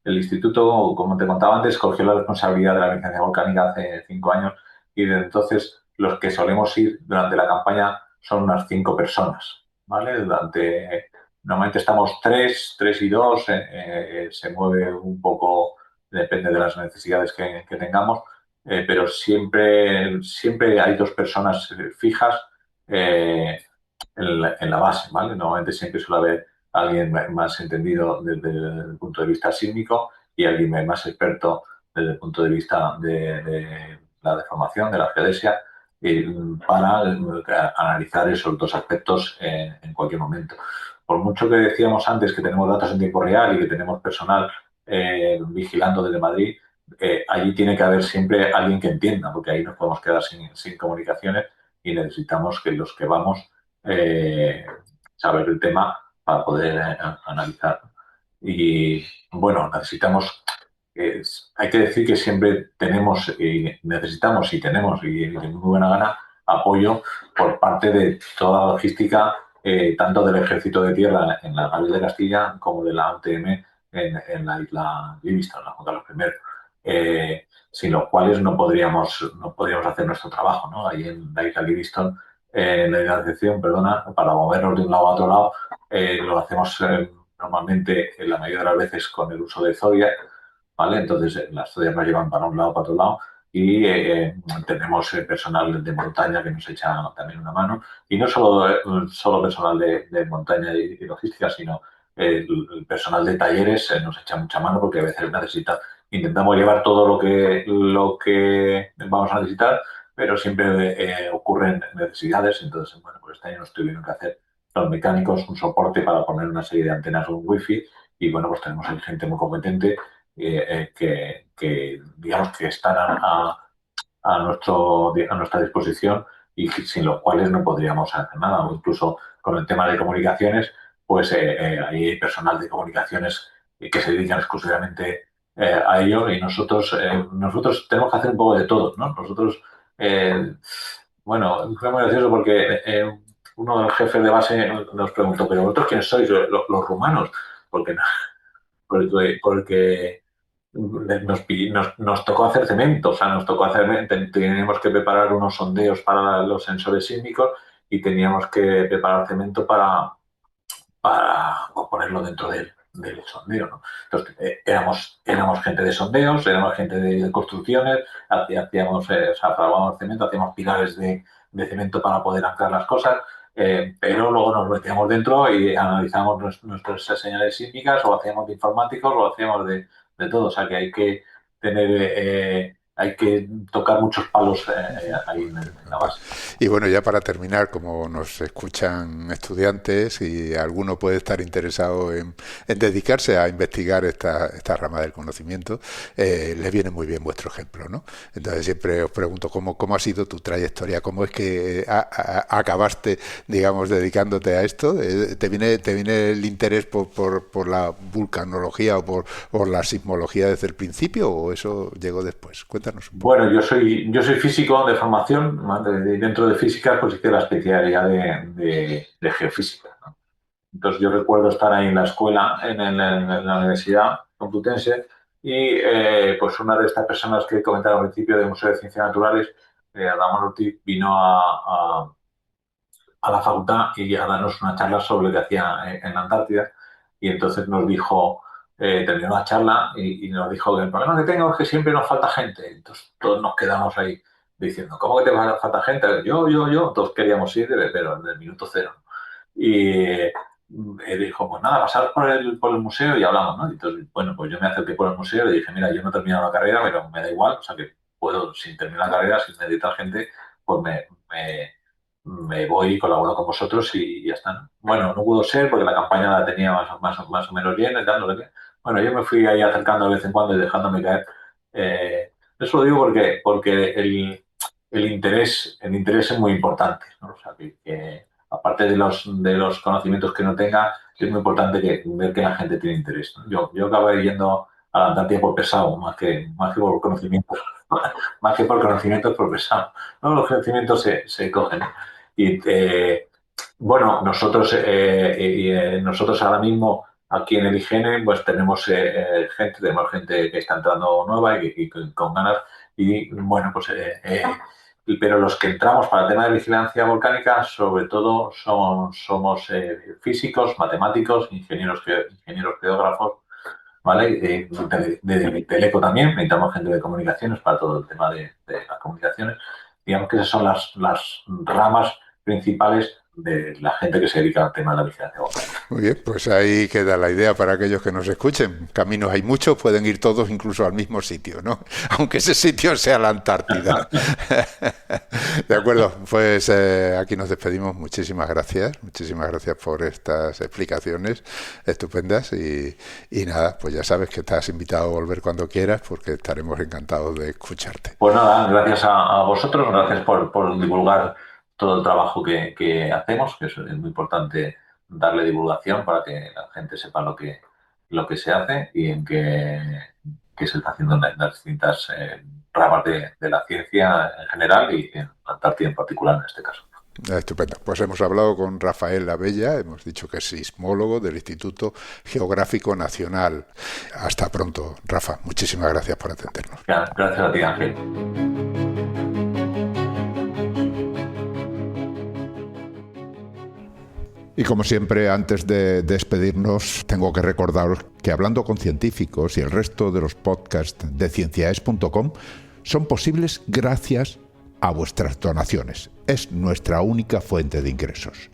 Speaker 4: el instituto, como te contaba antes, cogió la responsabilidad de la emergencia volcánica hace 5 años y desde entonces los que solemos ir durante la campaña son unas 5 personas, ¿vale? Normalmente estamos tres y dos, se mueve un poco, depende de las necesidades que tengamos, pero siempre hay 2 personas fijas en la base, ¿vale? Normalmente siempre suele haber alguien más entendido desde el punto de vista sísmico y alguien más experto desde el punto de vista de la deformación, de la geodesia, para analizar esos 2 aspectos en cualquier momento. Por mucho que decíamos antes que tenemos datos en tiempo real y que tenemos personal vigilando desde Madrid, allí tiene que haber siempre alguien que entienda, porque ahí nos podemos quedar sin comunicaciones y necesitamos que los que vamos saber el tema para poder analizar. Y bueno, hay que decir que siempre tenemos, necesitamos y tenemos, y de muy buena gana, apoyo por parte de toda la logística, tanto del Ejército de Tierra en la Gabriel de Castilla como de la UTM en la isla Livingston, la Juan Carlos I, sin los cuales no podríamos hacer nuestro trabajo, ¿no? Ahí en la isla Livingston, en la isla de Decepción, perdona, para movernos de un lado a otro lado, lo hacemos normalmente la mayoría de las veces con el uso de Zodiac, ¿vale? Entonces las Zodiac nos llevan para un lado, para otro lado, y tenemos personal de montaña que nos echa también una mano, y no solo personal de montaña y logística, sino el personal de talleres nos echa mucha mano porque a veces intentamos llevar todo lo que vamos a necesitar, pero siempre ocurren necesidades. Entonces, bueno, pues este año nos tuvieron que hacer los mecánicos un soporte para poner una serie de antenas o un wifi, y bueno, pues tenemos ahí gente muy competente que digamos que están a nuestra disposición y sin los cuales no podríamos hacer nada. O incluso con el tema de comunicaciones, pues hay personal de comunicaciones que se dedican exclusivamente a ello, y nosotros tenemos que hacer un poco de todo, ¿no? Nosotros, bueno, fue muy gracioso porque uno de los jefes de base nos preguntó, ¿pero vosotros quiénes sois? Los rumanos. Porque, porque nos tocó hacer cemento, o sea, teníamos que preparar unos sondeos para los sensores sísmicos y teníamos que preparar cemento para ponerlo dentro del sondeo, ¿no? Entonces, éramos gente de sondeos, éramos gente de construcciones, fraguábamos cemento, hacíamos pilares de cemento para poder anclar las cosas, pero luego nos metíamos dentro y analizábamos nuestras señales sísmicas, o hacíamos de informáticos, o hacíamos de todo. O sea, que hay que tocar muchos palos ahí en la base.
Speaker 3: Y bueno, ya para terminar, como nos escuchan estudiantes y alguno puede estar interesado en dedicarse a investigar esta rama del conocimiento, les viene muy bien vuestro ejemplo, ¿no? Entonces siempre os pregunto cómo ha sido tu trayectoria, cómo es que acabaste, digamos, dedicándote a esto. ¿Te viene el interés por la vulcanología o por la sismología desde el principio, o eso llegó después? Cuéntanos un poco.
Speaker 4: Bueno, yo soy físico de formación, ¿no? Dentro de física pues hice la especialidad de geofísica, ¿no? Entonces yo recuerdo estar ahí en la escuela, en la Universidad Complutense, y pues una de estas personas que comentaba al principio del Museo de Ciencias Naturales, Ramón Ortiz, vino a la facultad y a darnos una charla sobre lo que hacía en la Antártida, y entonces nos dijo, terminó la charla y nos dijo que el problema que tengo es que siempre nos falta gente. Entonces todos nos quedamos ahí diciendo, ¿cómo que te falta gente? Yo, todos queríamos ir, pero en el minuto cero. Y dijo, pues nada, pasar por el museo y hablamos, ¿no? Y entonces, bueno, pues yo me acerqué por el museo y le dije, mira, yo no he terminado la carrera, pero me da igual, o sea que puedo, sin terminar la carrera, sin necesitar gente, pues me voy y colaboro con vosotros y ya está, ¿no? Bueno, no pudo ser porque la campaña la tenía más o menos bien, dándole. Bueno, yo me fui ahí acercando de vez en cuando y dejándome caer. Eso lo digo porque el interés es muy importante, ¿no? O sea, que aparte de los conocimientos que no tenga, es muy importante ver que la gente tiene interés, ¿no? Yo acabé yendo a la Antártida por pesado, más que por conocimientos, más que por conocimientos, por pesado. ¿No? Los conocimientos se cogen, ¿no? Y bueno, nosotros ahora mismo aquí en el IGN pues tenemos gente que está entrando nueva y con ganas, y bueno, pues pero los que entramos para el tema de vigilancia volcánica sobre todo somos físicos, matemáticos, ingenieros geógrafos, ¿vale? De teleco también, necesitamos gente de comunicaciones para todo el tema de las comunicaciones. Digamos que esas son las ramas principales de la gente que se dedica al tema de la vigilancia volcánica.
Speaker 3: Muy bien, pues ahí queda la idea para aquellos que nos escuchen. Caminos hay muchos, pueden ir todos incluso al mismo sitio, ¿no? Aunque ese sitio sea la Antártida. De acuerdo, pues aquí nos despedimos. Muchísimas gracias por estas explicaciones estupendas y nada, pues ya sabes que estás invitado a volver cuando quieras porque estaremos encantados de escucharte.
Speaker 4: Pues nada, gracias a vosotros, gracias por divulgar todo el trabajo que hacemos, que es muy importante darle divulgación para que la gente sepa lo que se hace y en qué se está haciendo en las distintas ramas de la ciencia en general y en la Antártida en particular en este caso.
Speaker 3: Estupendo. Pues hemos hablado con Rafael Abella, hemos dicho que es sismólogo del Instituto Geográfico Nacional. Hasta pronto, Rafa. Muchísimas gracias por atendernos.
Speaker 4: Gracias a ti, Ángel.
Speaker 2: Y como siempre, antes de despedirnos, tengo que recordaros que Hablando con Científicos y el resto de los podcasts de cienciaes.com son posibles gracias a vuestras donaciones. Es nuestra única fuente de ingresos.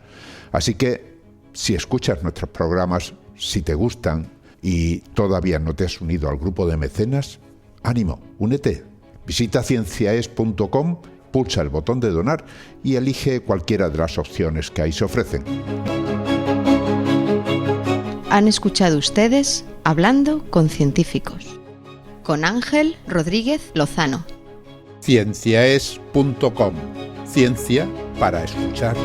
Speaker 2: Así que, si escuchas nuestros programas, si te gustan y todavía no te has unido al grupo de mecenas, ánimo, únete. Visita cienciaes.com, pulsa el botón de donar y elige cualquiera de las opciones que ahí se ofrecen.
Speaker 1: Han escuchado ustedes Hablando con Científicos, con Ángel Rodríguez Lozano.
Speaker 2: Cienciaes.com. Ciencia para escuchar.